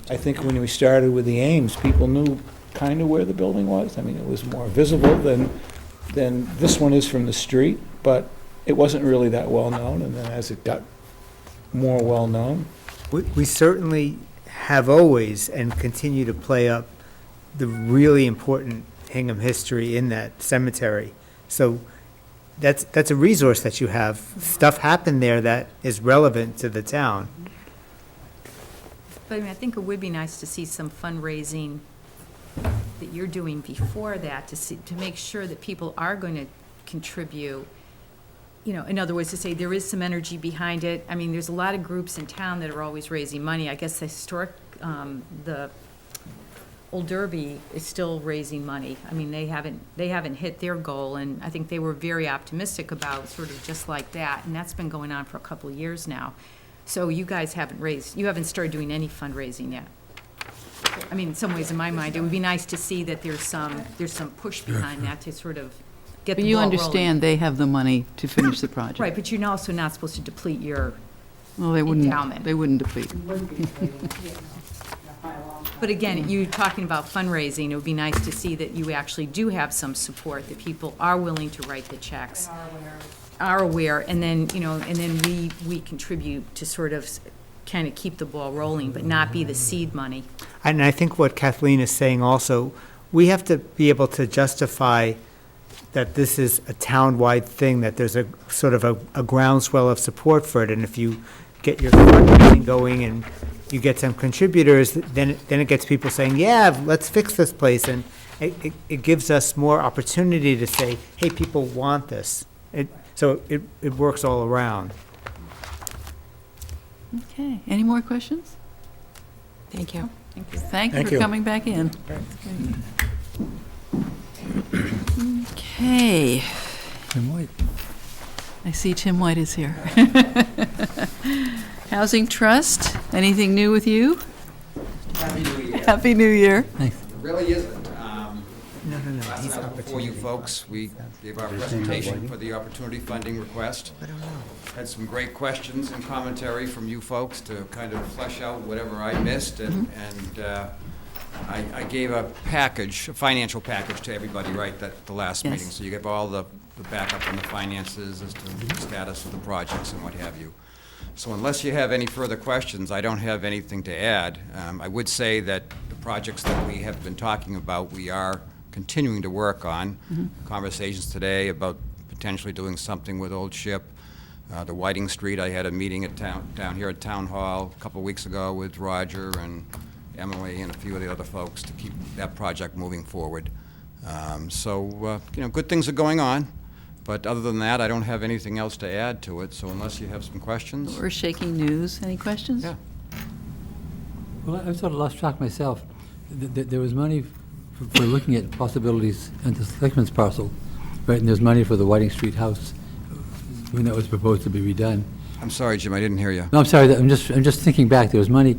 Speaker 5: I think when we started with the Ames, people knew kind of where the building was. I mean, it was more visible than this one is from the street, but it wasn't really that well known. And then as it got more well known,
Speaker 9: We certainly have always and continue to play up the really important Hingham history in that cemetery. So that's a resource that you have. Stuff happened there that is relevant to the town.
Speaker 8: But I mean, I think it would be nice to see some fundraising that you're doing before that, to make sure that people are going to contribute. In other words, to say there is some energy behind it. I mean, there's a lot of groups in town that are always raising money. I guess the historic, the Old Derby is still raising money. I mean, they haven't hit their goal, and I think they were very optimistic about sort of just like that, and that's been going on for a couple of years now. So you guys you haven't started doing any fundraising yet. I mean, in some ways, in my mind, it would be nice to see that there's some push behind that to sort of get the
Speaker 2: But you
Speaker 8: ball
Speaker 2: understand
Speaker 8: rolling.
Speaker 2: they have the money to finish the project.
Speaker 8: Right, but you're also not supposed to deplete your
Speaker 2: Well,
Speaker 8: endowment.
Speaker 2: they wouldn't deplete.
Speaker 8: But again, you talking about fundraising, it would be nice to see that you actually do have some support, that people are willing to write the checks. Are aware, and then, we contribute to sort of kind of keep the ball rolling, but not be the seed money.
Speaker 9: And I think what Kathleen is saying also, we have to be able to justify that this is a town-wide thing, that there's a sort of a groundswell of support for it. And if you get your fundraising going and you get some contributors, then it gets people saying, yeah, let's fix this place. And it gives us more opportunity to say, hey, people want this. So it works all around.
Speaker 2: Okay, any more questions?
Speaker 8: Thank you.
Speaker 2: Thank you. Thank you
Speaker 5: Thank
Speaker 2: for
Speaker 5: you.
Speaker 2: coming back in. Okay.
Speaker 10: Tim White.
Speaker 2: I see Tim White is here. Housing Trust, anything new with you?
Speaker 15: Happy New Year.
Speaker 2: Happy New Year.
Speaker 15: It really isn't.
Speaker 9: These
Speaker 15: Last night before you
Speaker 9: opportunity
Speaker 15: folks, we gave our presentation for the opportunity funding request.
Speaker 9: I don't know.
Speaker 15: Had some great questions and commentary from you folks to kind of flesh out whatever I missed, and I gave a package, a financial package to everybody right at the last
Speaker 2: Yes.
Speaker 15: meeting. So you gave all the backup on the finances as to the status of the projects and what have you. So unless you have any further questions, I don't have anything to add. I would say that the projects that we have been talking about, we are continuing to work on. Conversations today about potentially doing something with Old Ship. The Whiting Street, I had a meeting at down here at Town Hall a couple of weeks ago with Roger and Emily and a few of the other folks to keep that project moving forward. Good things are going on. But other than that, I don't have anything else to add to it, so unless you have some questions.
Speaker 2: Or shaking news. Any questions?
Speaker 15: Yeah.
Speaker 10: Well, I sort of lost track myself. There was money for looking at possibilities on the Selectmen's parcel, right, and there's money for the Whiting Street house when that was proposed to be redone.
Speaker 15: I'm sorry, Jim, I didn't hear you.
Speaker 10: No, I'm sorry, I'm just thinking back, there was money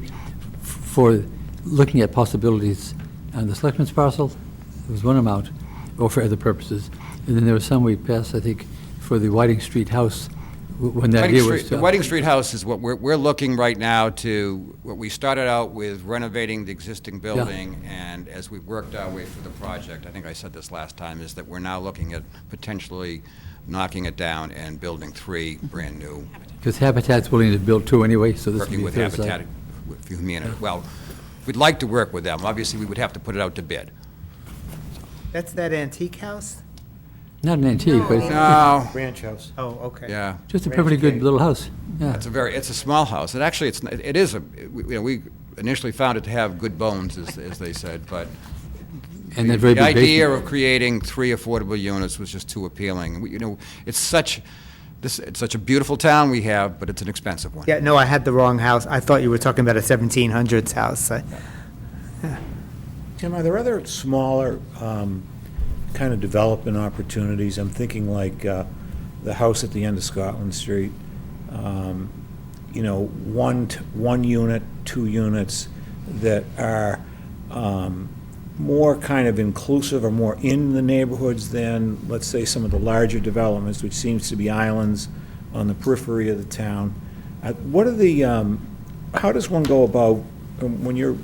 Speaker 10: for looking at possibilities on the Selectmen's parcel, there was one amount, or for other purposes, and then there was some we passed, I think, for the Whiting Street house, when that year was...
Speaker 15: The Whiting Street house is what we're looking right now to, what we started out with renovating the existing building, and as we've worked our way through the project, I think I said this last time, is that we're now looking at potentially knocking it down and building 3 brand-new.
Speaker 10: Because Habitat's willing to build 2 anyway, so this would
Speaker 15: Working
Speaker 10: be
Speaker 15: with
Speaker 10: the third site.
Speaker 15: Habitat, with humanity. Well, we'd like to work with them. Obviously, we would have to put it out to bid.
Speaker 9: That's that antique house?
Speaker 10: Not an antique, but it's
Speaker 15: No,
Speaker 5: Ranch house.
Speaker 9: Oh, okay.
Speaker 15: yeah.
Speaker 10: just a perfectly good little house, yeah.
Speaker 15: It's a small house. It is we initially found it to have good bones, as they said, but
Speaker 10: And that very
Speaker 15: the
Speaker 10: big
Speaker 15: idea
Speaker 10: basement.
Speaker 15: of creating 3 affordable units was just too appealing. It's such a beautiful town we have, but it's an expensive one.
Speaker 9: Yeah, no, I had the wrong house. I thought you were talking about a 1700s house.
Speaker 5: Tim, are there other smaller kind of development opportunities? I'm thinking like the house at the end of Scotland Street. One unit, 2 units that are more kind of inclusive or more in the neighborhoods than, let's say, some of the larger developments, which seems to be islands on the periphery of the town. What are the, how does one go about, when you're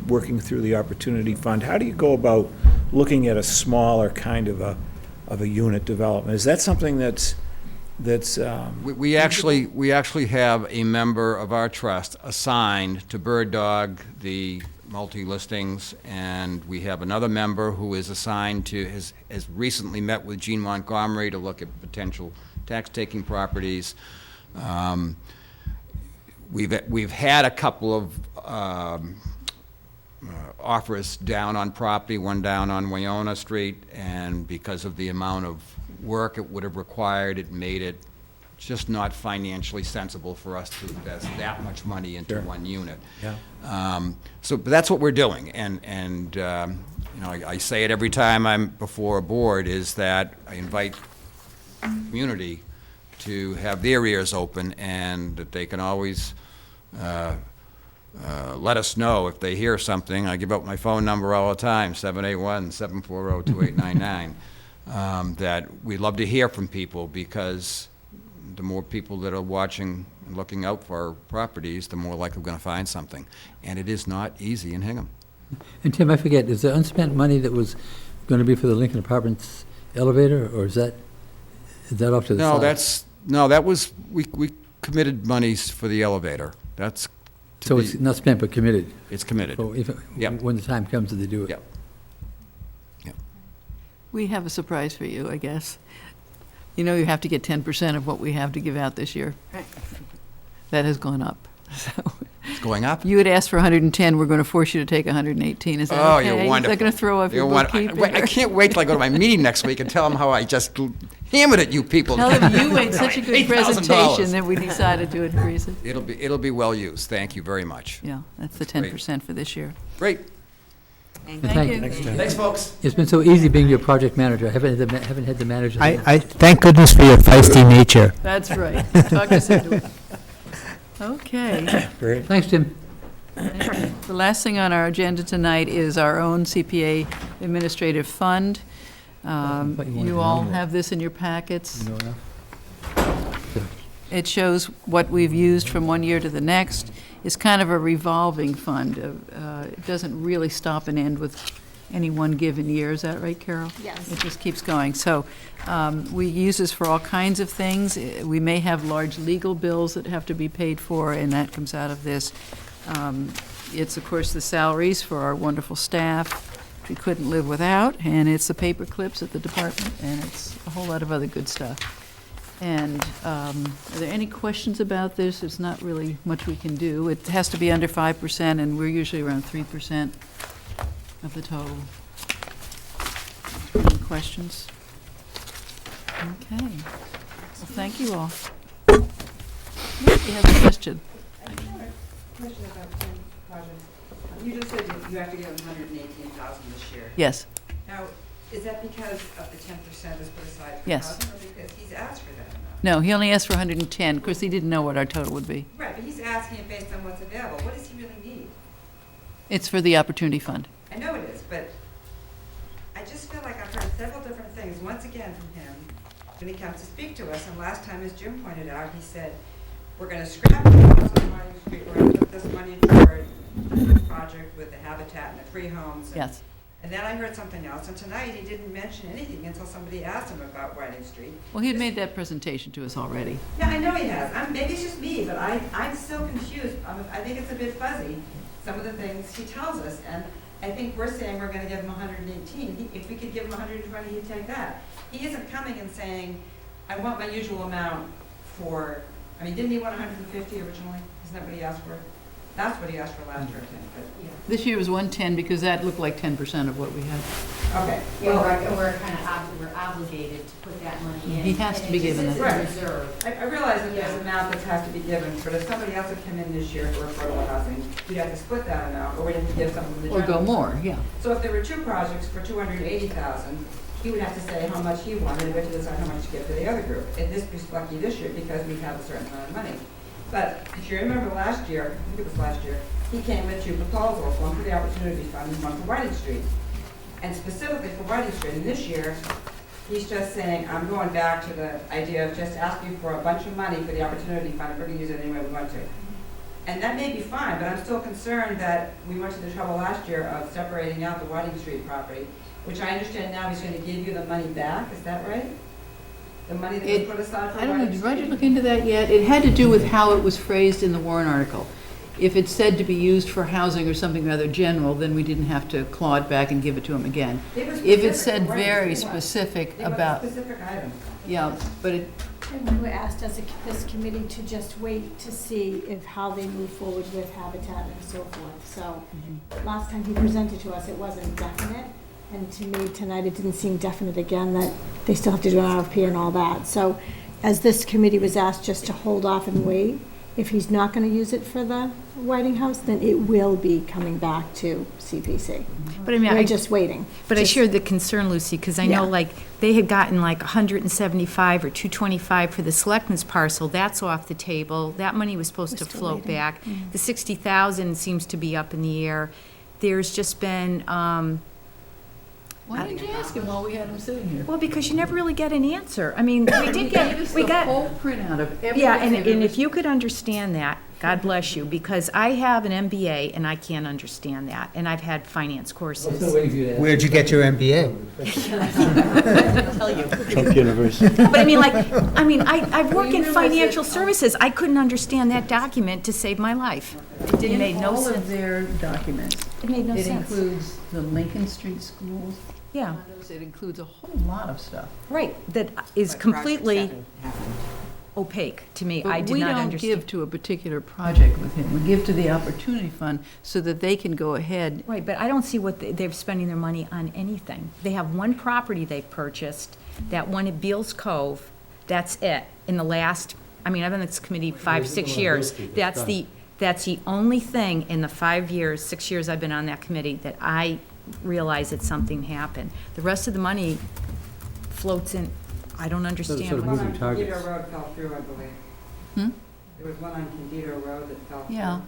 Speaker 5: working through the Opportunity Fund, how do you go about looking at a smaller kind of a unit development? Is that something that's
Speaker 15: We actually have a member of our trust assigned to Bird Dog, the multi-listings, and we have another member who is assigned to, has recently met with Gene Montgomery to look at potential tax-taking properties. We've had a couple of offers down on property, one down on Wyona Street, and because of the amount of work it would have required, it made it just not financially sensible for us to invest that much money into one unit.
Speaker 5: Yeah.
Speaker 15: But that's what we're doing, and I say it every time I'm before a board, is that I invite the community to have their ears open, and that they can always let us know if they hear something. I give out my phone number all the time, 781-740-2899, that we love to hear from people, because the more people that are watching and looking out for our properties, the more likely we're going to find something. And it is not easy in Hingham.
Speaker 10: And Tim, I forget, is there unspent money that was going to be for the Lincoln Apartments elevator, or is that off to the side?
Speaker 15: That was, we committed monies for the elevator. That's to
Speaker 10: So
Speaker 15: be-
Speaker 10: it's not spent, but committed?
Speaker 15: It's committed.
Speaker 10: So
Speaker 15: Yep.
Speaker 10: when the time comes, they do it?
Speaker 15: Yep.
Speaker 2: We have a surprise for you, I guess. You know you have to get 10% of what we have to give out this year. That has gone up. So
Speaker 15: It's going up?
Speaker 2: you had asked for 110, we're going to force you to take 118. Is that
Speaker 15: Oh,
Speaker 2: okay?
Speaker 15: you're wonderful.
Speaker 2: Is that going to throw off your bookkeeping?
Speaker 15: I can't wait till I go to my meeting next week and tell them how I just hammered at you people.
Speaker 2: Tell them you made such a good
Speaker 15: $8,000.
Speaker 2: presentation that we decided to increase it.
Speaker 15: It'll be well used. Thank you very much.
Speaker 2: Yeah, that's the
Speaker 15: Great.
Speaker 2: 10% for this year.
Speaker 15: Great.
Speaker 2: Thank you.
Speaker 15: Thanks, folks.
Speaker 10: It's been so easy being your project manager. I haven't had the manager.
Speaker 9: I thank goodness for your feisty nature.
Speaker 2: That's right. Talk us into it. Okay.
Speaker 5: Great.
Speaker 10: Thanks, Tim.
Speaker 2: The last thing on our agenda tonight is our own CPA Administrative Fund.
Speaker 4: thought you wanted
Speaker 2: You
Speaker 4: to
Speaker 2: all
Speaker 4: nominate.
Speaker 2: have this in your packets.
Speaker 4: You know enough?
Speaker 2: It shows what we've used from one year to the next. It's kind of a revolving fund. It doesn't really stop and end with any one given year. Is that right, Carol?
Speaker 3: Yes.
Speaker 2: It just keeps going. So we use this for all kinds of things. We may have large legal bills that have to be paid for, and that comes out of this. It's, of course, the salaries for our wonderful staff, which we couldn't live without, and it's the paper clips at the department, and it's a whole lot of other good stuff. And are there any questions about this? There's not really much we can do. It has to be under 5%, and we're usually around 3% of the total. Any questions? Okay. Well, thank you all. You have a question?
Speaker 16: Question about Tim's project. You just said you have to give him 118,000 this year.
Speaker 2: Yes.
Speaker 16: Now, is that because of the 10% is put aside for
Speaker 2: Yes.
Speaker 16: housing, or because he's asked for that amount?
Speaker 2: No, he only asked for 110. Of course, he didn't know what our total would be.
Speaker 16: Right, but he's asking it based on what's available. What does he really need?
Speaker 2: It's for the Opportunity Fund.
Speaker 16: I know it is, but I just feel like I've heard several different things, once again from him, when he comes to speak to us. And last time, as Jim pointed out, he said, we're going to scrap the house on Martin Street, we're going to put this money toward a project with the Habitat and the free homes. And
Speaker 2: Yes.
Speaker 16: And then I heard something else, and tonight he didn't mention anything until somebody asked him about Whiting Street.
Speaker 2: Well, he had made that presentation to us already.
Speaker 16: Yeah, I know he has. Maybe it's just me, but I'm still confused. I think it's a bit fuzzy, some of the things he tells us. And I think we're saying we're going to give him 118. If we could give him 120, he'd take that. He isn't coming and saying, I want my usual amount for, didn't he want 150 originally? Isn't that what he asked for? That's what he asked for last year, I think, but, yeah.
Speaker 2: This year was 110 because that looked like 10% of what we had.
Speaker 16: Okay.
Speaker 8: Yeah, we're kind of, we're obligated to put that money in.
Speaker 2: He has to be given
Speaker 8: it.
Speaker 2: it.
Speaker 16: Right.
Speaker 8: Reserve.
Speaker 16: I realize that there's an amount that has to be given, but if somebody else had come in this year for affordable housing, we'd have to split that amount, or we'd have to give something to the
Speaker 2: Or
Speaker 16: general.
Speaker 2: go more, yeah.
Speaker 16: So if there were two projects for 280,000, he would have to say how much he wanted, and we have to decide how much to give to the other group. And this was lucky this year because we have a certain amount of money. But if you remember last year, I think it was last year, he came with two proposals, one for the Opportunity Fund and one for Whiting Street. And specifically for Whiting Street, and this year, he's just saying, I'm going back to the idea of just asking for a bunch of money for the Opportunity Fund, and we're gonna use it any way we want to. And that may be fine, but I'm still concerned that we went to the trouble last year of separating out the Whiting Street property, which I understand now he's gonna give you the money back, is that right? The money that was put aside for
Speaker 2: I don't know,
Speaker 16: Whiting
Speaker 2: did Roger
Speaker 16: Street?
Speaker 2: look into that yet? It had to do with how it was phrased in the warrant article. If it said to be used for housing or something rather general, then we didn't have to claw it back and give it to him again.
Speaker 16: It was
Speaker 2: If it
Speaker 16: specific
Speaker 2: said
Speaker 16: for Whiting
Speaker 2: very
Speaker 16: Street.
Speaker 2: specific
Speaker 16: It was a
Speaker 2: about,
Speaker 16: specific item.
Speaker 2: yeah, but it,
Speaker 17: And we were asked as this committee to just wait to see how they move forward with Habitat and so forth. So last time he presented to us, it wasn't definite. And to me, tonight, it didn't seem definite again, that they still have to do an RFP and all that. So as this committee was asked just to hold off and wait, if he's not going to use it for the Whiting House, then it will be coming back to CPC.
Speaker 8: But I mean,
Speaker 17: We're just waiting.
Speaker 8: But I share the concern, Lucy, because I know,
Speaker 17: Yeah.
Speaker 8: like, they had gotten like 175 or 225 for the selectmen's parcel. That's off the table. That money was supposed to
Speaker 17: still
Speaker 8: float
Speaker 17: waiting.
Speaker 8: back. The 60,000 seems to be up in the air. There's just been,
Speaker 2: why didn't you ask him while we had him sitting here?
Speaker 8: well, because you never really get an answer. I mean, we did get, we
Speaker 2: The
Speaker 8: got.
Speaker 2: whole printout of everything.
Speaker 8: Yeah, and
Speaker 2: they've ever
Speaker 8: if you could understand that, God bless you, because I have an MBA and I can't understand that, and I've had finance
Speaker 4: I'm
Speaker 8: courses.
Speaker 4: still waiting for you to ask.
Speaker 9: Where'd you get your MBA?
Speaker 8: Tell you.
Speaker 10: Trump University.
Speaker 8: But I've worked in
Speaker 2: realize
Speaker 8: financial
Speaker 2: that,
Speaker 8: services. I couldn't understand that document to save my life. It didn't make no
Speaker 2: In all of
Speaker 8: sense.
Speaker 2: their documents,
Speaker 8: It made no
Speaker 2: it
Speaker 8: sense.
Speaker 2: includes the Lincoln Street schools.
Speaker 8: Yeah,
Speaker 2: It includes a whole lot of stuff.
Speaker 8: right, that is
Speaker 16: But projects
Speaker 8: completely
Speaker 16: haven't happened.
Speaker 8: opaque to me.
Speaker 2: But
Speaker 8: I did not
Speaker 2: we don't
Speaker 8: understand.
Speaker 2: give to a particular project with him. We give to the Opportunity Fund so that they can go ahead.
Speaker 8: Right, but I don't see what they're spending their money on anything. They have one property they've purchased, that one at Beals Cove, that's it. In the last, I've been on this committee 5-6 years. That's the only thing in the 5 years, 6 years I've been on that committee that I realize that something happened. The rest of the money floats in, I don't understand.
Speaker 10: sort of
Speaker 8: what-
Speaker 16: One
Speaker 10: moving
Speaker 16: on Candido
Speaker 10: targets.
Speaker 16: Road fell through, I believe.
Speaker 2: Hmm?
Speaker 16: There was one on Candido Road that fell through.
Speaker 2: Yeah.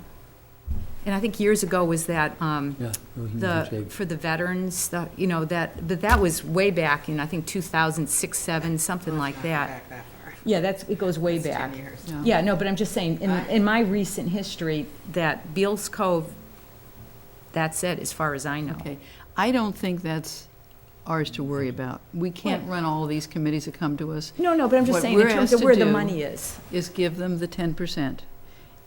Speaker 8: And I think years ago was that,
Speaker 4: Yeah, it was in good
Speaker 8: the,
Speaker 4: shape.
Speaker 8: for the veterans, that was way back in, I think, 2006, 7, something like that.
Speaker 12: Back that far.
Speaker 8: Yeah, it goes way
Speaker 12: It's 10
Speaker 8: back.
Speaker 12: years.
Speaker 8: Yeah, no, but I'm just saying, in my recent history, that Beals Cove, that's it, as far as I know.
Speaker 2: Okay, I don't think that's ours to worry about. We can't run all of these committees that come to us.
Speaker 8: No, but I'm just
Speaker 2: What
Speaker 8: saying, in
Speaker 2: we're
Speaker 8: terms
Speaker 2: asked
Speaker 8: of
Speaker 2: to
Speaker 8: where the
Speaker 2: do
Speaker 8: money is.
Speaker 2: Is give them the 10%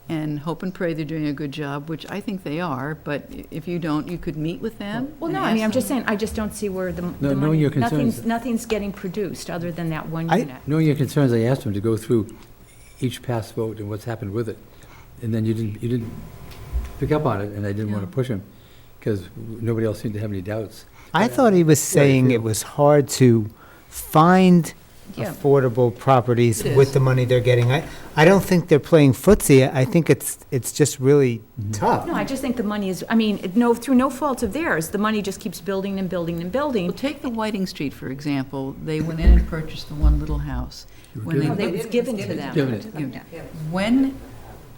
Speaker 2: and hope and pray they're doing a good job, which I think they are, but if you don't, you could meet with them.
Speaker 8: Well,
Speaker 2: and
Speaker 8: no, I mean,
Speaker 2: ask
Speaker 8: I'm just
Speaker 2: them.
Speaker 8: saying, I just don't see where the
Speaker 10: knowing
Speaker 8: money,
Speaker 10: your concerns-
Speaker 8: nothing's getting produced other than that one
Speaker 9: I-
Speaker 8: unit.
Speaker 10: Knowing your concerns, I asked them to go through each past vote and what's happened with it. And then you didn't pick up on it, and I didn't want to push them, because nobody else seemed to have any doubts.
Speaker 9: I thought he was saying it was hard to find
Speaker 8: Yeah.
Speaker 9: affordable properties
Speaker 2: It
Speaker 9: with
Speaker 2: is.
Speaker 9: the money they're getting. I don't think they're playing footsie. I think it's just really tough.
Speaker 8: No, I just think the money is, I mean, through no fault of theirs, the money just keeps building and building and building.
Speaker 2: Well, take the Whiting Street, for example. They went in and purchased the one little house. When
Speaker 8: No, it was given to them.
Speaker 10: Given it.
Speaker 2: When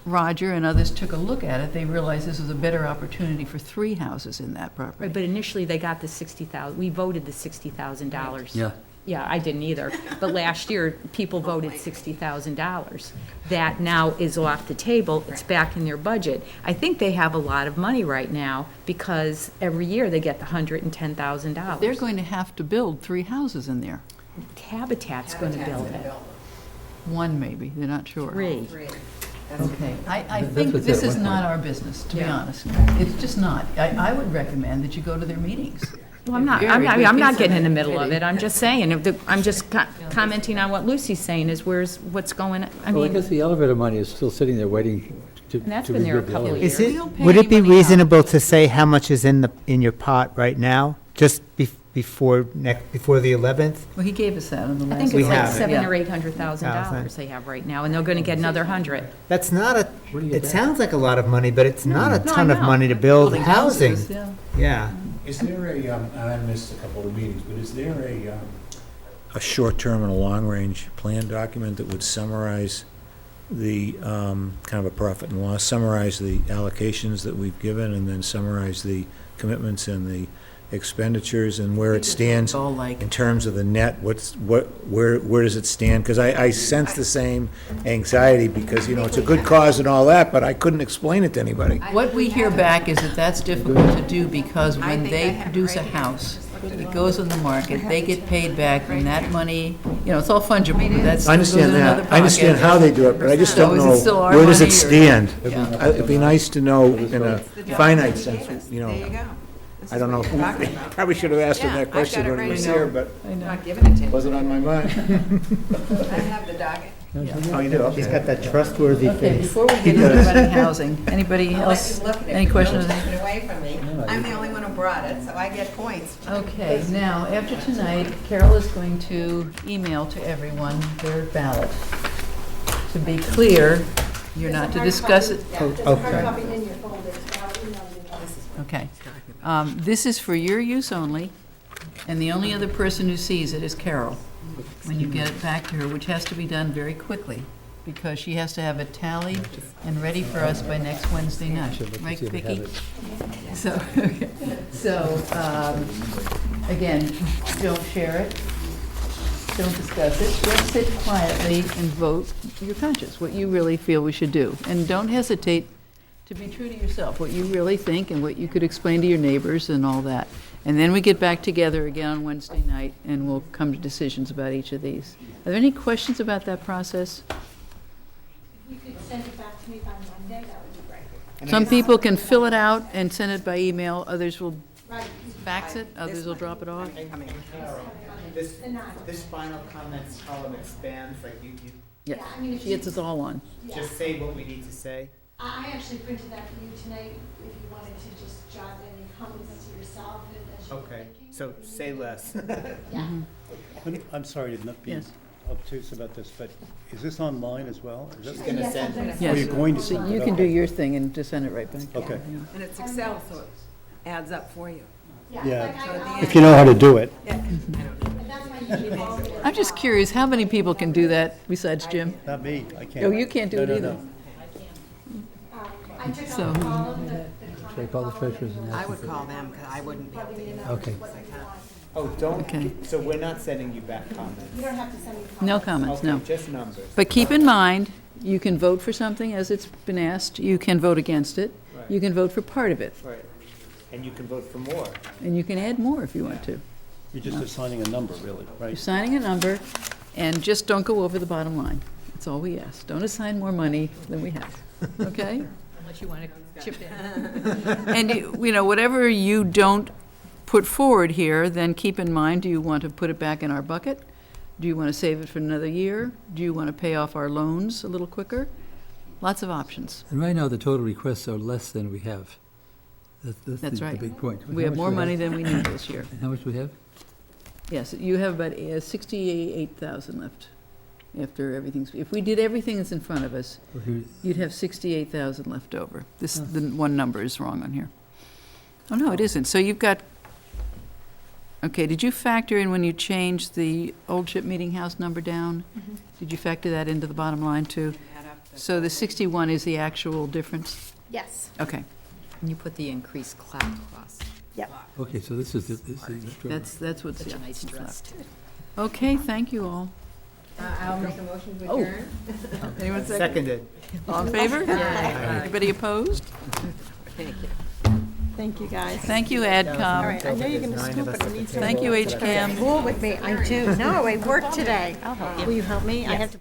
Speaker 2: Roger and others took a look at it, they realized this was a better opportunity for 3 houses in that property.
Speaker 8: Right, but initially, they got the $60,000, we voted the $60,000.
Speaker 10: Yeah.
Speaker 8: Yeah, I didn't either, but last year, people voted $60,000. That now is off the table, it's back in their budget. I think they have a lot of money right now, because every year they get the $110,000.
Speaker 2: They're going to have to build 3 houses in there.
Speaker 8: Habitat's gonna build it.
Speaker 2: 1 maybe, they're not sure.
Speaker 8: 3.
Speaker 2: Okay, I
Speaker 10: That's
Speaker 2: think
Speaker 10: what's
Speaker 2: this
Speaker 10: at
Speaker 2: is
Speaker 10: one
Speaker 2: not
Speaker 10: point.
Speaker 2: our business, to be
Speaker 8: Yeah.
Speaker 2: honest. It's just not. I would recommend that you go to their meetings.
Speaker 8: Well, I'm not,
Speaker 2: Very
Speaker 8: I'm not,
Speaker 2: good
Speaker 8: I'm not
Speaker 2: piece
Speaker 8: getting in the
Speaker 2: of
Speaker 8: middle of
Speaker 2: committee.
Speaker 8: it, I'm just saying, I'm just commenting on what Lucy's saying, is what's going, I
Speaker 10: Well, I
Speaker 8: mean,
Speaker 10: guess the elevator money is still sitting there waiting to
Speaker 8: And that's
Speaker 10: to
Speaker 8: been there a
Speaker 10: rebuild the
Speaker 8: couple of
Speaker 10: elevator.
Speaker 9: Is
Speaker 8: years.
Speaker 9: it,
Speaker 2: We don't pay
Speaker 9: would it be
Speaker 2: any money out.
Speaker 9: reasonable to say how much is in your pot right now, just before the 11th?
Speaker 2: Well, he gave us that on the last.
Speaker 8: I think
Speaker 9: We
Speaker 8: it's like
Speaker 9: have it.
Speaker 8: $700,000 or $800,000 they have right now, and they're gonna get another 100.
Speaker 9: That's not
Speaker 10: Where do you
Speaker 9: it
Speaker 10: get that?
Speaker 9: sounds like a lot of money, but it's not a
Speaker 8: No, I
Speaker 9: ton of
Speaker 8: know.
Speaker 9: money to build
Speaker 2: Building
Speaker 9: housing.
Speaker 2: houses, yeah.
Speaker 9: Yeah.
Speaker 7: Is there I missed a couple of meetings, but is there
Speaker 5: A short-term and a long-range plan document that would summarize the, kind of a profit and loss, summarize the allocations that we've given, and then summarize the commitments and the expenditures and where it stands
Speaker 2: All like,
Speaker 5: in terms of the net, where does it stand? Because I sense the same anxiety, because, it's a good cause and all that, but I couldn't explain it to anybody.
Speaker 2: what we hear back is that that's difficult to do because
Speaker 12: I
Speaker 2: when
Speaker 12: think I
Speaker 2: they
Speaker 12: have it
Speaker 2: produce a
Speaker 12: right here.
Speaker 2: house, it goes on the market, they get paid back, and that money, it's all fungible. That's
Speaker 5: I understand
Speaker 2: goes in another
Speaker 5: that, I understand
Speaker 2: pocket.
Speaker 5: how they do it, but I just
Speaker 2: So
Speaker 5: don't
Speaker 2: is it
Speaker 5: know,
Speaker 2: still our
Speaker 5: where does
Speaker 2: money
Speaker 5: it
Speaker 2: or-
Speaker 5: stand?
Speaker 2: Yeah.
Speaker 5: It'd be nice to know in a finite sense,
Speaker 12: There you go. This
Speaker 5: I
Speaker 12: is
Speaker 5: don't know,
Speaker 12: what you're talking about.
Speaker 5: probably should have asked him
Speaker 12: Yeah,
Speaker 5: that
Speaker 12: I've
Speaker 5: question
Speaker 12: got it
Speaker 5: when he
Speaker 12: right
Speaker 5: was
Speaker 12: now.
Speaker 5: here, but
Speaker 2: I know.
Speaker 12: Not giving it to you.
Speaker 5: wasn't on my mind.
Speaker 12: I have the docket.
Speaker 5: Oh, you do?
Speaker 9: He's got that trustworthy
Speaker 2: Okay,
Speaker 9: face.
Speaker 2: before we get into running housing, anybody
Speaker 12: I'll let
Speaker 2: else,
Speaker 12: you look at it.
Speaker 2: any questions?
Speaker 12: Don't take it away from me. I'm the only one who brought it, so I get points.
Speaker 2: Okay, now, after tonight, Carol is going to email to everyone their ballot. To be clear, you're not to discuss it.
Speaker 17: There's a hard copy in your folder, so I'll email you.
Speaker 2: Okay. This is for your use only, and the only other person who sees it is Carol, when you get it back to her, which has to be done very quickly, because she has to have it tallied and ready for us by next Wednesday night. Right,
Speaker 10: See if we have
Speaker 2: Vicki?
Speaker 10: it.
Speaker 2: So, again, don't share it, don't discuss it, just sit quietly and vote your conscience, what you really feel we should do. And don't hesitate to be true to yourself, what you really think and what you could explain to your neighbors and all that. And then we get back together again on Wednesday night, and we'll come to decisions about each of these. Are there any questions about that process?
Speaker 17: If you could send it back to me by Monday, that would be great.
Speaker 2: Some people can fill it out and send it by email, others will
Speaker 17: Right.
Speaker 2: fax it, others will drop it off.
Speaker 9: This final comments column expands, like you
Speaker 2: Yeah,
Speaker 17: Yeah, I mean, if
Speaker 2: she gets us all on.
Speaker 17: Yeah.
Speaker 9: just say what we need to say.
Speaker 17: I actually printed that for you tonight, if you wanted to just jot any comments to yourself and as you were
Speaker 9: Okay,
Speaker 17: thinking.
Speaker 9: so say less.
Speaker 17: Yeah.
Speaker 10: I'm sorry to not be
Speaker 2: Yes.
Speaker 10: obtuse about this, but is this online as well? Is that-
Speaker 9: Gonna
Speaker 17: Yes,
Speaker 9: send
Speaker 17: I'm gonna
Speaker 9: it.
Speaker 17: send
Speaker 10: Oh, you're going to
Speaker 2: So
Speaker 10: send
Speaker 2: you
Speaker 10: it?
Speaker 2: can do
Speaker 10: Okay.
Speaker 2: your thing and just send it right back.
Speaker 10: Okay.
Speaker 12: And it's Excel, so it adds up for you.
Speaker 10: Yeah.
Speaker 17: like I-
Speaker 10: If you know how to do it.
Speaker 17: And that's why you should follow it.
Speaker 2: I'm just curious, how many people can do that besides Jim?
Speaker 10: Not me, I can't.
Speaker 2: Oh, you can't do
Speaker 10: No,
Speaker 2: it
Speaker 10: no,
Speaker 2: either.
Speaker 10: no.
Speaker 17: I took
Speaker 2: So-
Speaker 17: out all of the
Speaker 10: Should I call the treasurers and ask
Speaker 12: I
Speaker 10: them
Speaker 12: would
Speaker 10: for-
Speaker 12: call them, because I wouldn't be able to email
Speaker 10: Okay.
Speaker 12: them, because I can't.
Speaker 9: Oh, don't,
Speaker 2: Okay.
Speaker 9: so we're not sending you back comments?
Speaker 17: You don't have to send me comments.
Speaker 2: No comments, no.
Speaker 9: Okay, just numbers.
Speaker 2: But keep in mind, you can vote for something as it's been asked, you can vote against it,
Speaker 9: Right.
Speaker 2: you can vote for part of it,
Speaker 9: Right. And you can vote for more.
Speaker 2: and you can add more if you want to.
Speaker 10: You're just assigning a number, really,
Speaker 2: You're
Speaker 10: right?
Speaker 2: signing a number, and just don't go over the bottom line. That's all we ask. Don't assign more money than we have, okay?
Speaker 8: Unless you want to chip in.
Speaker 2: And, you know, whatever you don't put forward here, then keep in mind, do you want to put it back in our bucket? Do you want to save it for another year? Do you want to pay off our loans a little quicker? Lots of options.
Speaker 10: And right now, the total requests are less than we have.
Speaker 2: That's right.
Speaker 10: the big point.
Speaker 2: We have more money than we need this year.
Speaker 10: And how much we have?
Speaker 2: Yes, you have about 68,000 left after everything's, if we did everything that's in front of us,
Speaker 10: Well, here-
Speaker 2: you'd have 68,000 left over. This, the one number is wrong on here. Oh, no, it isn't. So you've got, okay, did you factor in when you changed the Old Ship Meeting House number down? Did you factor that into the bottom line too? So the 61 is the actual difference?
Speaker 17: Yes.
Speaker 2: Okay,
Speaker 8: And you put the increased cloud cost.
Speaker 17: Yep.
Speaker 10: Okay, so this is.
Speaker 2: that's what's,
Speaker 8: Such
Speaker 2: yeah,
Speaker 8: a nice
Speaker 2: what's
Speaker 8: dress,
Speaker 2: left.
Speaker 8: too.
Speaker 2: Okay, thank you all.
Speaker 12: I'll make a motion to
Speaker 2: Oh.
Speaker 12: adjourn.
Speaker 2: Anyone second?
Speaker 9: Seconded.
Speaker 2: All in favor? Anybody opposed?
Speaker 12: Thank you.
Speaker 17: Thank you, guys.
Speaker 2: Thank you,
Speaker 17: All
Speaker 2: AdCom.
Speaker 17: right, I know you're gonna scoop it. I need to.
Speaker 2: Thank you, HCAM.
Speaker 17: Cool with me. I do. No, I work today. Will you help me? I have to.